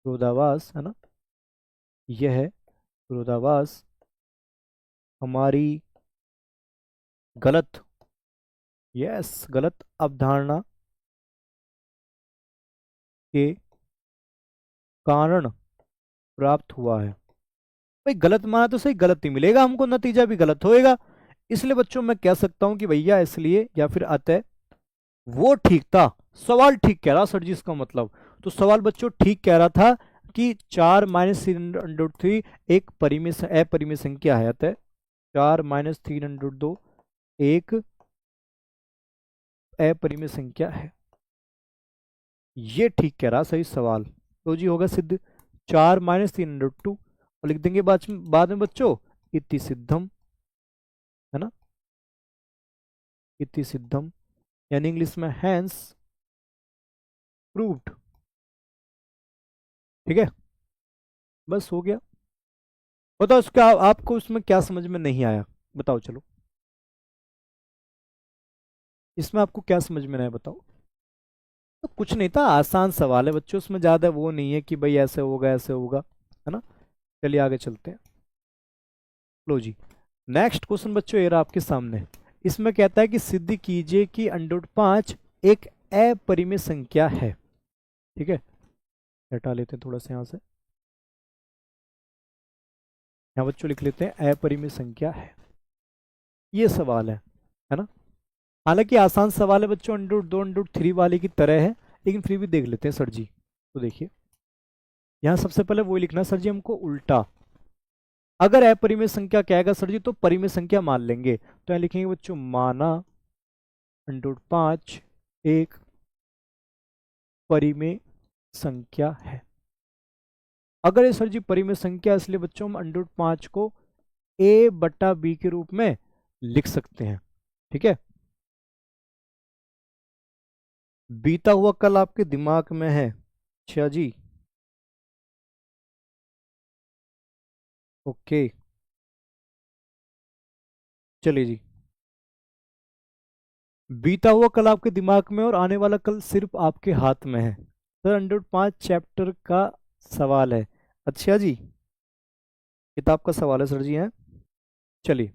विरोधाभास, है ना, यह है विरोधाभास हमारी गलत, यस, गलत अवधारणा के कारण प्राप्त हुआ है। भाई गलत माना तो सही, गलत ही मिलेगा हमको, नतीजा भी गलत होएगा। इसलिए बच्चों मैं कह सकता हूं कि भैया इसलिए, या फिर अतः वो ठीक था, सवाल ठीक कह रहा सर जी, इसका मतलब, तो सवाल बच्चों ठीक कह रहा था कि 4 - 3√3 एक अपरिमेय संख्या है, अतः 4 - 3√2 एक अपरिमेय संख्या है, ये ठीक कह रहा सही सवाल, तो जी होगा सिद्ध 4 - 3√2, और लिख देंगे बाद में बच्चों इति सिद्धम, है ना, इति सिद्धम, यानी इंग्लिश में हैंस प्रूव्ड, ठीक है, बस हो गया। बताओ उसका आपको उसमें क्या समझ में नहीं आया, बताओ चलो, इसमें आपको क्या समझ में नहीं आया बताओ। तो कुछ नहीं था, आसान सवाल है बच्चों, उसमें ज्यादा वो नहीं है कि भाई ऐसे होगा ऐसे होगा, है ना। चलिए आगे चलते हैं, लो जी, नेक्स्ट क्वेश्चन बच्चों ये रहा आपके सामने। इसमें कहता है कि सिद्ध कीजिए कि √5 एक अपरिमेय संख्या है, ठीक है, हटा लेते हैं थोड़ा सा यहाँ से, यहाँ बच्चों लिख लेते हैं अपरिमेय संख्या है, ये सवाल है ना। हालांकि आसान सवाल है बच्चों, √2 √3 वाले की तरह है, लेकिन फिर भी देख लेते हैं सर जी। तो देखिए यहाँ सबसे पहले वही लिखना सर जी हमको उल्टा, अगर अपरिमेय संख्या कहेगा सर जी तो परिमेय संख्या मान लेंगे, तो यहाँ लिखेंगे बच्चों माना √5 एक परिमेय संख्या है। अगर ये सर जी परिमेय संख्या, इसलिए बच्चों हम √5 को a बटा b के रूप में लिख सकते हैं। ठीक है, बीता हुआ कल आपके दिमाग में है। अच्छा जी, ओके, चलिए जी। बीता हुआ कल आपके दिमाग में और आने वाला कल सिर्फ आपके हाथ में है। सर 105 चैप्टर का सवाल है। अच्छा जी, किताब का सवाल है सर जी है। चलिए,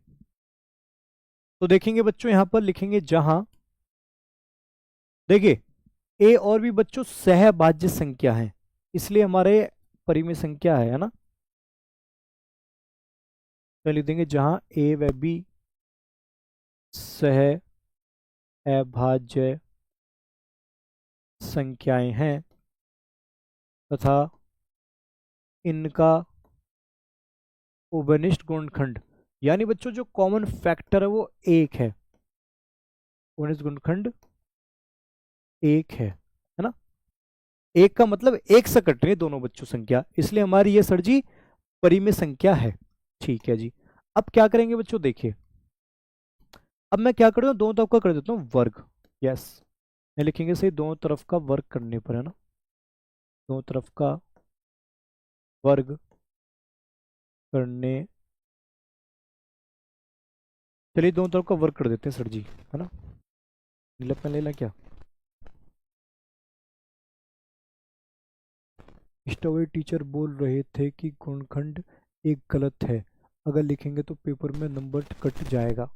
तो देखेंगे बच्चों, यहां पर लिखेंगे जहां, देखिए ए और बी बच्चों सहभाज्य संख्या है, इसलिए हमारे परिमेय संख्या है ना। तो लिख देंगे जहां ए व बी सहअभाज्य संख्याएं हैं तथा इनका उभयनिष्ठ गुणनखंड, यानी बच्चों जो कॉमन फैक्टर है वो एक है, उभयनिष्ठ गुणनखंड एक है ना। एक का मतलब एक से कट रही है दोनों बच्चों संख्या, इसलिए हमारी ये सर जी परिमेय संख्या है। ठीक है जी, अब क्या करेंगे बच्चों, देखिए अब मैं क्या कर रहा हूँ, दोनों तरफ का कर देता हूँ वर्ग। यस, मैं लिखेंगे सही, दोनों तरफ का वर्ग करने पर है ना, दोनों तरफ का वर्ग करने, चलिए दोनों तरफ का वर्ग कर देते हैं सर जी, है ना। नीला पेन लेना क्या, स्टोरी टीचर बोल रहे थे कि गुणनखंड एक गलत है, अगर लिखेंगे तो पेपर में नंबर कट जाएगा।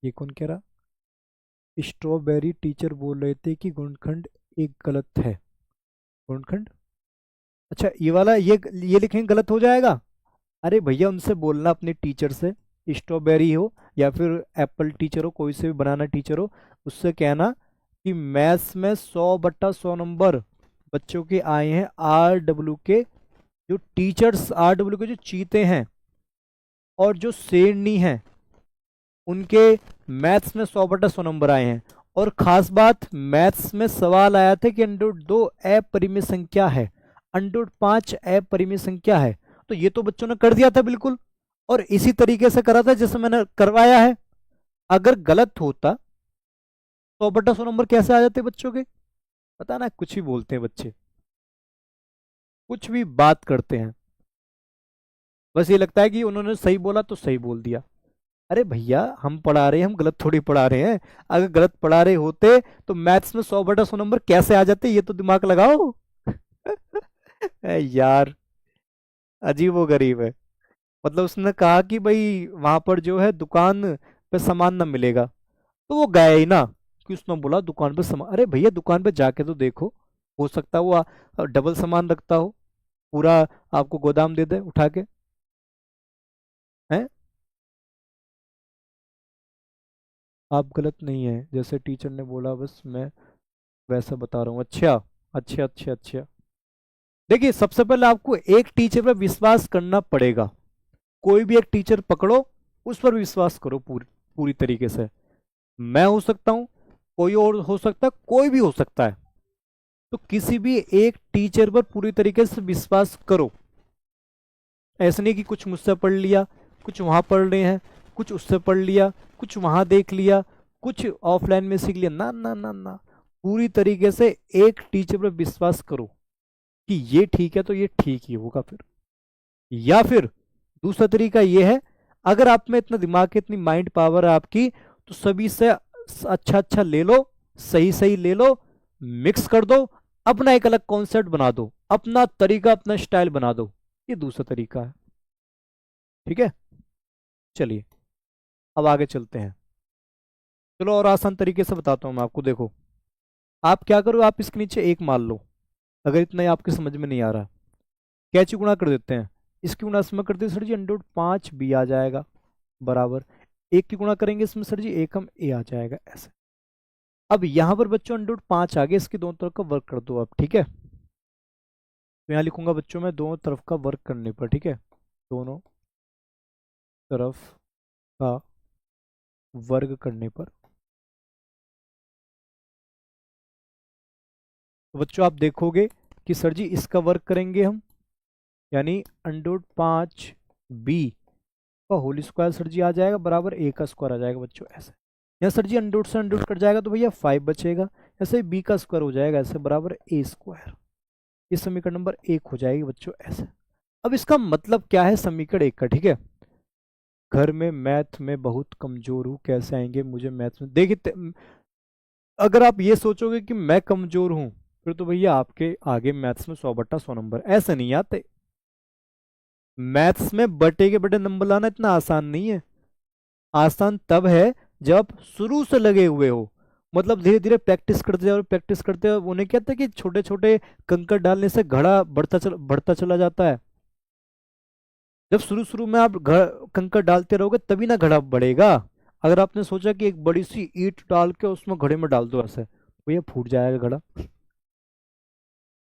ये कौन कह रहा, स्ट्रॉबेरी टीचर बोल रहे थे कि गुणनखंड एक गलत है, गुणनखंड, अच्छा ये वाला ये लिखेंगे गलत हो जाएगा। अरे भैया उनसे बोलना, अपने टीचर से, स्ट्रॉबेरी हो या फिर एप्पल टीचर हो, कोई से भी बनाना टीचर हो, उससे कहना कि मैथ्स में 100/100 नंबर बच्चों के आए हैं, RW के जो टीचर्स, RW के जो चीते हैं और जो शेरनी हैं, उनके मैथ्स में 100/100 नंबर आए हैं। और खास बात, मैथ्स में सवाल आया था कि √2 अपरिमेय संख्या है, √5 अपरिमेय संख्या है, तो ये तो बच्चों ने कर दिया था बिल्कुल, और इसी तरीके से करा था जैसे मैंने करवाया है। अगर गलत होता 100/100 नंबर कैसे आ जाते बच्चों के, पता ना, कुछ भी बोलते हैं बच्चे, कुछ भी बात करते हैं, बस ये लगता है कि उन्होंने सही बोला तो सही बोल दिया। अरे भैया हम पढ़ा रहे हैं, हम गलत थोड़ी पढ़ा रहे हैं, अगर गलत पढ़ा रहे होते तो मैथ्स में 100/100 नंबर कैसे आ जाते, ये तो दिमाग लगाओ। यार, अजीब व गरीब है। मतलब उसने कहा कि भाई वहां पर जो है दुकान पे सामान ना मिलेगा, तो वो गया ही ना, कि उसने बोला दुकान पे सामान, अरे भैया दुकान पे जाके तो देखो, हो सकता है वो डबल सामान रखता हो, पूरा आपको गोदाम दे दे उठा के, हैं। आप गलत नहीं है, जैसे टीचर ने बोला बस मैं वैसा बता रहा हूँ। अच्छा अच्छा अच्छा अच्छा, देखिए सबसे पहले आपको एक टीचर पर विश्वास करना पड़ेगा, कोई भी एक टीचर पकड़ो, उस पर विश्वास करो पूरी पूरी तरीके से। मैं हो सकता हूँ, कोई और हो सकता है, कोई भी हो सकता है, तो किसी भी एक टीचर पर पूरी तरीके से विश्वास करो। ऐसा नहीं कि कुछ मुझसे पढ़ लिया, कुछ वहां पढ़ रहे हैं, कुछ उससे पढ़ लिया, कुछ वहां देख लिया, कुछ ऑफलाइन में सीख लिया, ना ना ना ना, पूरी तरीके से एक टीचर पर विश्वास करो कि ये ठीक है तो ये ठीक ही होगा फिर। या फिर दूसरा तरीका ये है, अगर आप में इतना दिमाग है, इतनी माइंड पावर है आपकी, तो सभी से अच्छा अच्छा ले लो, सही सही ले लो, मिक्स कर दो, अपना एक अलग कॉन्सेप्ट बना दो, अपना तरीका अपना स्टाइल बना दो, ये दूसरा तरीका है। ठीक है, चलिए अब आगे चलते हैं। चलो और आसान तरीके से बताता हूँ मैं आपको, देखो आप क्या करो, आप इसके नीचे एक मान लो, अगर इतना ही आपके समझ में नहीं आ रहा, कैची गुणा कर देते हैं, इसकी गुणा इसमें कर देते सर जी, 5b आ जाएगा बराबर, एक की गुणा करेंगे इसमें सर जी, एकम a आ जाएगा ऐसे। अब यहां पर बच्चों 5 आ गए, इसकी दोनों तरफ का वर्क कर दो अब, ठीक है। तो यहाँ लिखूंगा बच्चों मैं दोनों तरफ का वर्क करने पर, ठीक है, दोनों तरफ का वर्ग करने पर, तो बच्चों आप देखोगे कि सर जी इसका वर्क करेंगे हम, यानी √5b का होल स्क्वायर सर जी आ जाएगा बराबर ए का स्क्वायर आ जाएगा बच्चों ऐसे। यहाँ सर जी अंडर से अंडर कट जाएगा तो भैया 5 बचेगा, ऐसे बी का स्क्वायर हो जाएगा ऐसे बराबर ए स्क्वायर। ये समीकरण नंबर 1 हो जाएगी बच्चों ऐसे। अब इसका मतलब क्या है समीकरण 1 का, ठीक है। घर में मैथ में बहुत कमजोर हूँ, कैसे आएंगे मुझे मैथ में? देखिए अगर आप ये सोचोगे कि मैं कमजोर हूं फिर तो भैया आपके आगे मैथ्स में 100/100 नंबर ऐसे नहीं आते। मैथ्स में बटे के बटे नंबर लाना इतना आसान नहीं है। आसान तब है जब आप शुरू से लगे हुए हो, मतलब धीरे धीरे प्रैक्टिस करते जाओ, प्रैक्टिस करते हो। उन्हें कहते हैं कि छोटे छोटे कंकड़ डालने से घड़ा बढ़ता चला जाता है। जब शुरू शुरू में आप कंकड़ डालते रहोगे तभी ना घड़ा बढ़ेगा। अगर आपने सोचा कि एक बड़ी सी ईंट डाल के उसमें घड़े में डाल दो ऐसे, तो ये फूट जाएगा घड़ा।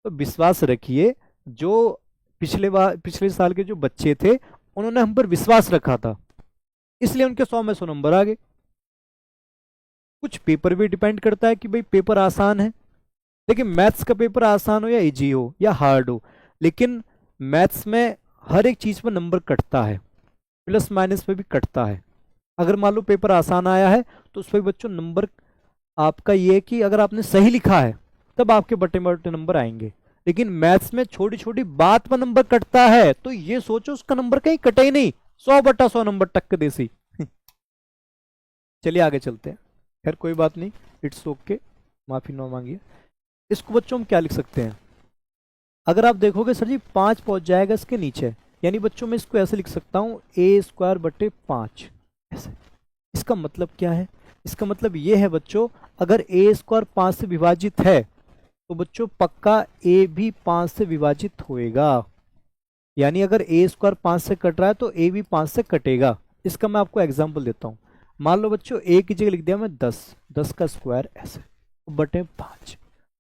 तो विश्वास रखिए, जो पिछले साल के जो बच्चे थे उन्होंने हम पर विश्वास रखा था, इसलिए उनके 100 में 100 नंबर आ गए। कुछ पेपर भी डिपेंड करता है कि भाई पेपर आसान है। देखिए मैथ्स का पेपर आसान हो या इजी हो या हार्ड हो, लेकिन मैथ्स में हर एक चीज पर नंबर कटता है, प्लस माइनस पे भी कटता है। अगर मान लो पेपर आसान आया है तो उस पर बच्चों नंबर आपका ये है कि अगर आपने सही लिखा है तब आपके बटे बटे नंबर आएंगे। लेकिन मैथ्स में छोटी छोटी बात पर नंबर कटता है, तो ये सोचो उसका नंबर कहीं कटे ही नहीं, 100/100 नंबर टक्क देसी। चलिए आगे चलते हैं। खैर कोई बात नहीं, इट्स ओके, माफी ना मांगिए। इसको बच्चों हम क्या लिख सकते हैं? अगर आप देखोगे सर जी 5 पहुंच जाएगा इसके नीचे, यानी बच्चों मैं इसको ऐसे लिख सकता हूं a² बटे 5 ऐसे। इसका मतलब क्या है? इसका मतलब ये है बच्चों, अगर a² 5 से विभाजित है तो बच्चों पक्का a भी 5 से विभाजित होएगा। यानी अगर a² 5 से कट रहा है तो a भी 5 से कटेगा। इसका मैं आपको एग्जांपल देता हूं। मान लो बच्चों a की जगह लिख दिया मैं 10 का स्क्वायर ऐसे बटे 5।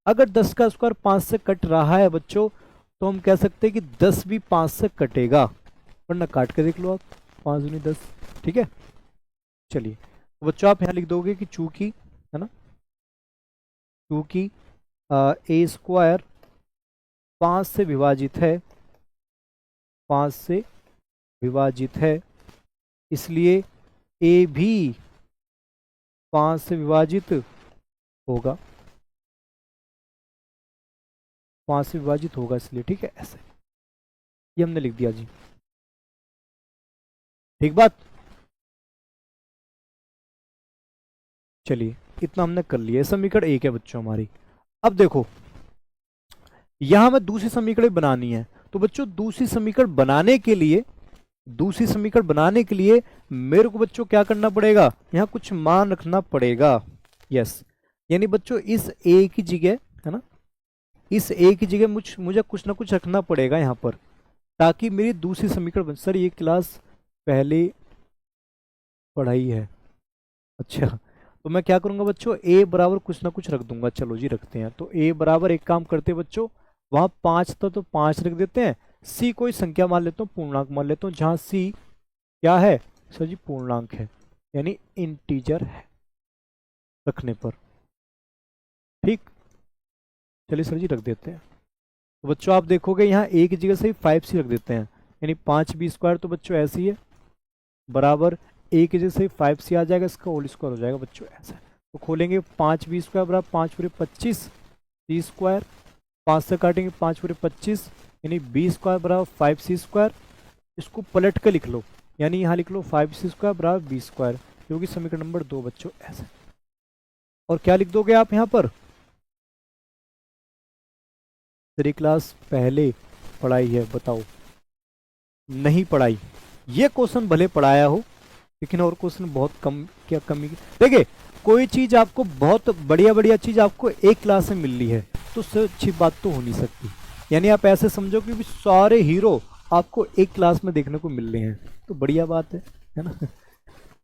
अगर 10 का स्क्वायर 5 से कट रहा है बच्चों तो हम कह सकते हैं कि 10 भी 5 से कटेगा, वरना काट के देख लो आप, 5 दूनी 10, ठीक है। चलिए तो बच्चों आप यहाँ लिख दोगे कि चूंकि, है ना, चूंकि a² 5 से विभाजित है, 5 से विभाजित है, इसलिए a भी 5 से विभाजित होगा, 5 से विभाजित होगा इसलिए, ठीक है ऐसे। ये हमने लिख दिया जी, ठीक बात। चलिए इतना हमने कर लिया, समीकरण 1 है बच्चों हमारी। अब देखो यहां हमें दूसरी समीकरण बनानी है, तो बच्चों दूसरी समीकरण बनाने के लिए, दूसरी समीकरण बनाने के लिए मेरे को बच्चों क्या करना पड़ेगा? यहाँ कुछ मान रखना पड़ेगा। यस, यानी बच्चों इस a की जगह, है ना, इस a की जगह मुझे कुछ ना कुछ रखना पड़ेगा यहाँ पर, ताकि मेरी दूसरी समीकरण बन। सर ये क्लास पहले पढ़ाई है, अच्छा, तो मैं क्या करूंगा बच्चों, a बराबर कुछ ना कुछ रख दूंगा। चलो जी रखते हैं। तो a बराबर एक काम करते हैं बच्चों, वहां 5 था तो 5 रख देते हैं। c कोई संख्या मान लेता हूँ, पूर्णांक मान लेता हूँ, जहां c क्या है सर जी, पूर्णांक है, यानी इंटीजर है रखने पर, ठीक। चलिए सर जी रख देते हैं। तो बच्चों आप देखोगे यहाँ a की जगह से 5c रख देते हैं, यानी 5b², तो बच्चों ऐसे ही है बराबर a की जगह से 5c आ जाएगा, इसका होल स्क्वायर हो जाएगा बच्चों ऐसा। तो खोलेंगे 5b² बराबर 5×25 c², 5 से काटेंगे 5×25 यानी b² बराबर 5c²। इसको पलट के लिख लो, यानी यहाँ लिख लो 5c² बराबर b², जो कि समीकरण नंबर 2 बच्चों ऐसे। और क्या लिख दोगे आप यहाँ पर? तेरी क्लास पहले पढ़ाई है, बताओ नहीं पढ़ाई? ये क्वेश्चन भले पढ़ाया हो लेकिन और क्वेश्चन बहुत कम, क्या कमी। देखिए कोई चीज आपको बहुत बढ़िया बढ़िया चीज आपको एक क्लास में मिल रही है तो उससे अच्छी बात तो हो नहीं सकती। यानी आप ऐसे समझो कि सारे हीरो आपको एक क्लास में देखने को मिल रहे हैं, तो बढ़िया बात है ना।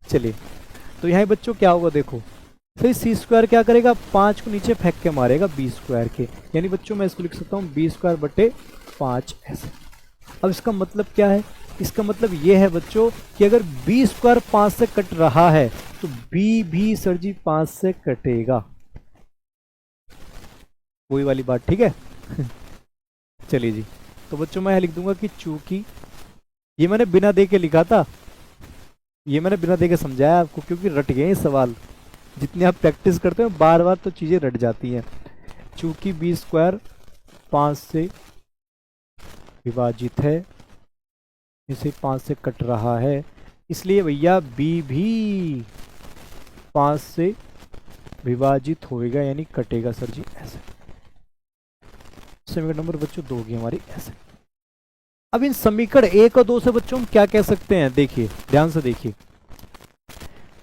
चलिए तो यहाँ बच्चों क्या होगा देखो, फिर c² क्या करेगा, 5 को नीचे फेंक के मारेगा b² के, यानी बच्चों मैं इसको लिख सकता हूँ b² बटे 5 ऐसे। अब इसका मतलब क्या है? इसका मतलब ये है बच्चों कि अगर b² 5 से कट रहा है तो b भी सर जी 5 से कटेगा, वही वाली बात, ठीक है। चलिए जी, तो बच्चों मैं लिख दूंगा कि चूंकि, ये मैंने बिना दे के लिखा था, ये मैंने बिना देखे समझाया आपको, क्योंकि रट गए ये सवाल। जितनी आप प्रैक्टिस करते हो बार बार तो चीज़ें रट जाती हैं। चूंकि बी स्क्वायर 5 से विभाजित है, इसे 5 से कट रहा है, इसलिए भैया बी भी 5 से विभाजित होएगा, यानी कटेगा सर जी ऐसे। समीकरण नंबर बच्चों 2 की हमारी ऐसे। अब इन समीकरण 1 और 2 से बच्चों हम क्या कह सकते हैं, देखिए ध्यान से देखिए।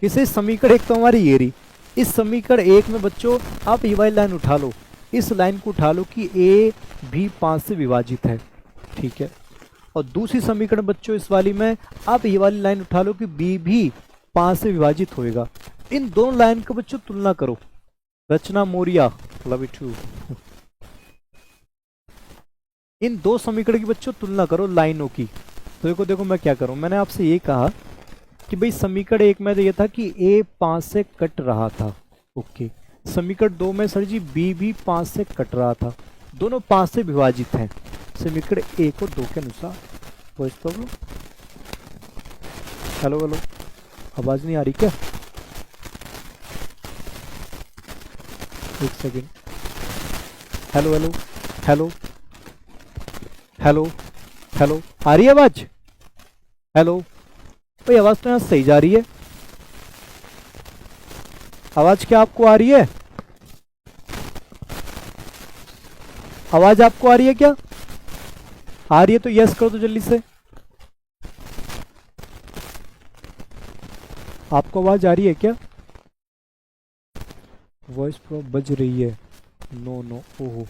इसे समीकरण 1 तो हमारी ये रही, इस समीकरण 1 में बच्चों आप ये वाली लाइन उठा लो, इस लाइन को उठा लो कि ए भी 5 से विभाजित है, ठीक है। और दूसरी समीकरण बच्चों इस वाली में आप ये वाली लाइन उठा लो कि बी भी 5 से विभाजित होएगा। इन दोनों लाइन का बच्चों तुलना करो। रचना मौर्य, लव यू टू। इन दो समीकरण की बच्चों तुलना करो लाइनों की। तो देखो देखो मैं क्या करूं, मैंने आपसे ये कहा कि भाई समीकरण 1 में तो ये था कि ए 5 से कट रहा था, ओके। समीकरण 2 में सर जी बी भी 5 से कट रहा था, दोनों 5 से विभाजित हैं समीकरण 1 और 2 के अनुसार। वॉइस प्रॉब्लम, हेलो हेलो, आवाज नहीं आ रही क्या? एक second, hello hello hello hello hello, आ रही है आवाज? हेलो भाई, आवाज तो यहाँ सही जा रही है। आवाज क्या आपको आ रही है? आवाज आपको आ रही है क्या? आ रही है तो यस करो तो जल्दी से। आपको आवाज आ रही है क्या? वॉइस प्रो बज रही है, नो नो, ओहो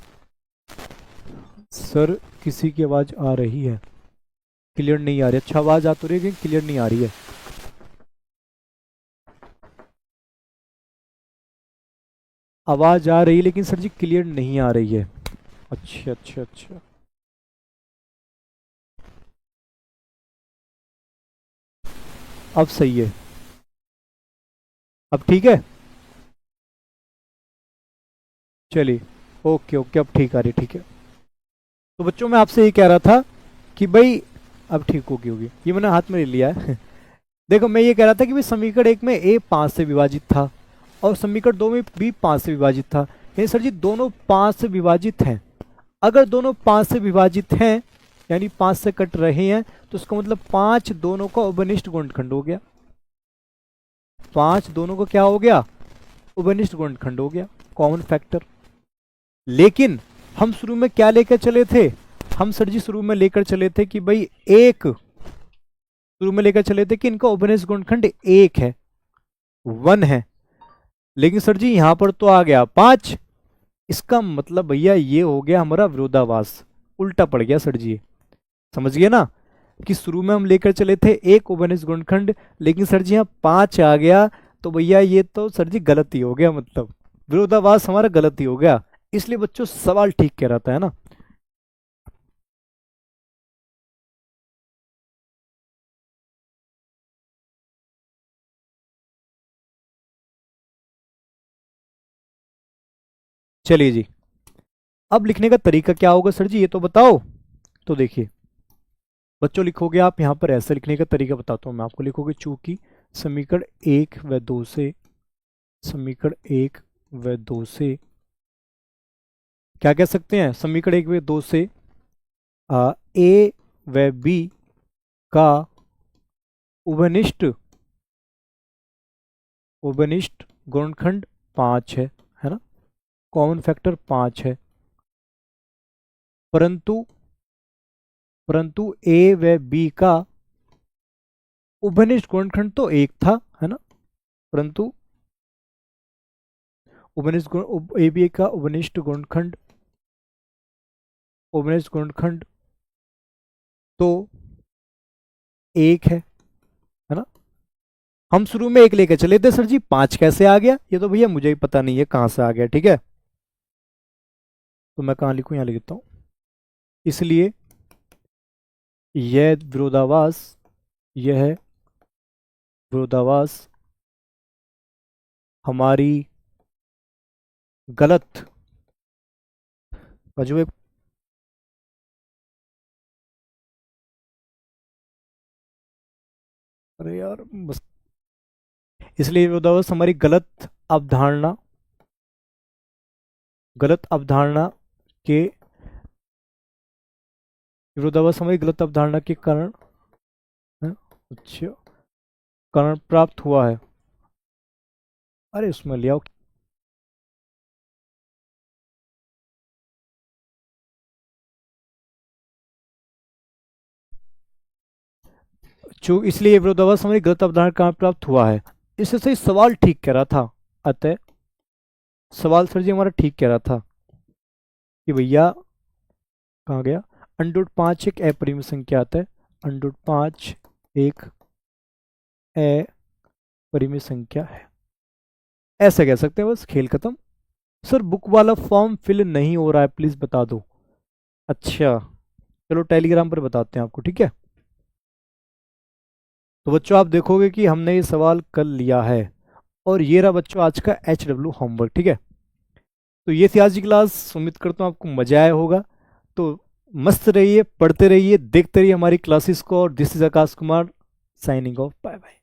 सर किसी की आवाज आ रही है, क्लियर नहीं आ रही। अच्छा आवाज आ तो रही है लेकिन क्लियर नहीं आ रही है। आवाज आ रही है लेकिन सर जी क्लियर नहीं आ रही है। अच्छा अच्छा अच्छा, अब सही है, अब ठीक है। चलिए ओके ओके, अब ठीक आ रही है, ठीक है। तो बच्चों मैं आपसे ये कह रहा था कि भाई, अब ठीक होगी, ये मैंने हाथ में ले लिया है। देखो मैं ये कह रहा था कि भाई समीकरण 1 में ए 5 से विभाजित था और समीकरण 2 में बी 5 से विभाजित था, यानी सर जी दोनों 5 से विभाजित हैं। अगर दोनों 5 से विभाजित हैं यानी 5 से कट रहे हैं, तो इसका मतलब 5 दोनों का उभयनिष्ठ गुणनखंड हो गया। 5 दोनों को क्या हो गया? उभयनिष्ठ गुणनखंड हो गया, कॉमन फैक्टर। लेकिन हम शुरू में क्या लेकर चले थे? हम सर जी शुरू में लेकर चले थे कि भाई एक, शुरू में लेकर चले थे कि इनका उभयनिष्ठ गुणनखंड 1 है, 1 है। लेकिन सर जी यहां पर तो आ गया 5, इसका मतलब भैया ये हो गया हमारा विरोधाभास, उल्टा पड़ गया सर जी। समझ गए ना कि शुरू में हम लेकर चले थे एक उभयनिष्ठ गुणनखंड, लेकिन सर जी यहाँ 5 आ गया, तो भैया ये तो सर जी गलत ही हो गया, मतलब विरोधाभास हमारा गलत ही हो गया। इसलिए बच्चों सवाल ठीक कह रहा था, है ना। चलिए जी, अब लिखने का तरीका क्या होगा सर जी, ये तो बताओ। तो देखिए बच्चों, लिखोगे आप यहाँ पर ऐसे, लिखने का तरीका बताता हूँ मैं आपको। लिखोगे चूंकि समीकरण 1 व 2 से, समीकरण 1 व 2 से क्या कह सकते हैं? समीकरण 1 व 2 से ए व बी का उभयनिष्ठ, उभयनिष्ठ गुणनखंड 5 है ना, कॉमन फैक्टर 5 है। परंतु परंतु ए व बी का उभयनिष्ठ गुणनखंड तो 1 था, है ना। परंतु उभयनिष्ठ गुण, ए बी का उभयनिष्ठ गुणनखंड, उभयनिष्ठ गुणनखंड तो 1 है ना। हम शुरू में 1 लेके चले थे सर जी, 5 कैसे आ गया ये तो भैया मुझे ही पता नहीं है कहां से आ गया, ठीक है। तो मैं कहां लिखूं, यहां लिख देता हूं। इसलिए यह विरोधाभास, यह विरोधाभास हमारी गलत, वजह अरे यार बस, इसलिए विरोधाभास हमारी गलत अवधारणा के विरोधाभास हमारी गलत अवधारणा के कारण, है? अच्छा, कारण प्राप्त हुआ है। अरे उसमें ले आओ। जो इसलिए विरोधाभास हमारी गलत अवधारणा के कारण प्राप्त हुआ है। इससे सही सवाल ठीक कह रहा था। अतः सवाल सर जी हमारा ठीक कह रहा था कि भैया कहाँ गया, अंडर 5 एक अपरिमेय संख्या आता है, अंडर 5 एक अपरिमेय संख्या है, ऐसा कह सकते हैं, बस खेल खत्म। सर बुक वाला फॉर्म फिल नहीं हो रहा है, प्लीज बता दो। अच्छा चलो टेलीग्राम पर बताते हैं आपको, ठीक है। तो बच्चों आप देखोगे कि हमने ये सवाल कर लिया है, और ये रहा बच्चों आज का HW होमवर्क, ठीक है। तो ये थी आज की क्लास, उम्मीद करता हूँ आपको मजा आया होगा। तो मस्त रहिए, पढ़ते रहिए, देखते रहिए हमारी क्लासेस को, और this is Akash Kumar signing off, bye bye.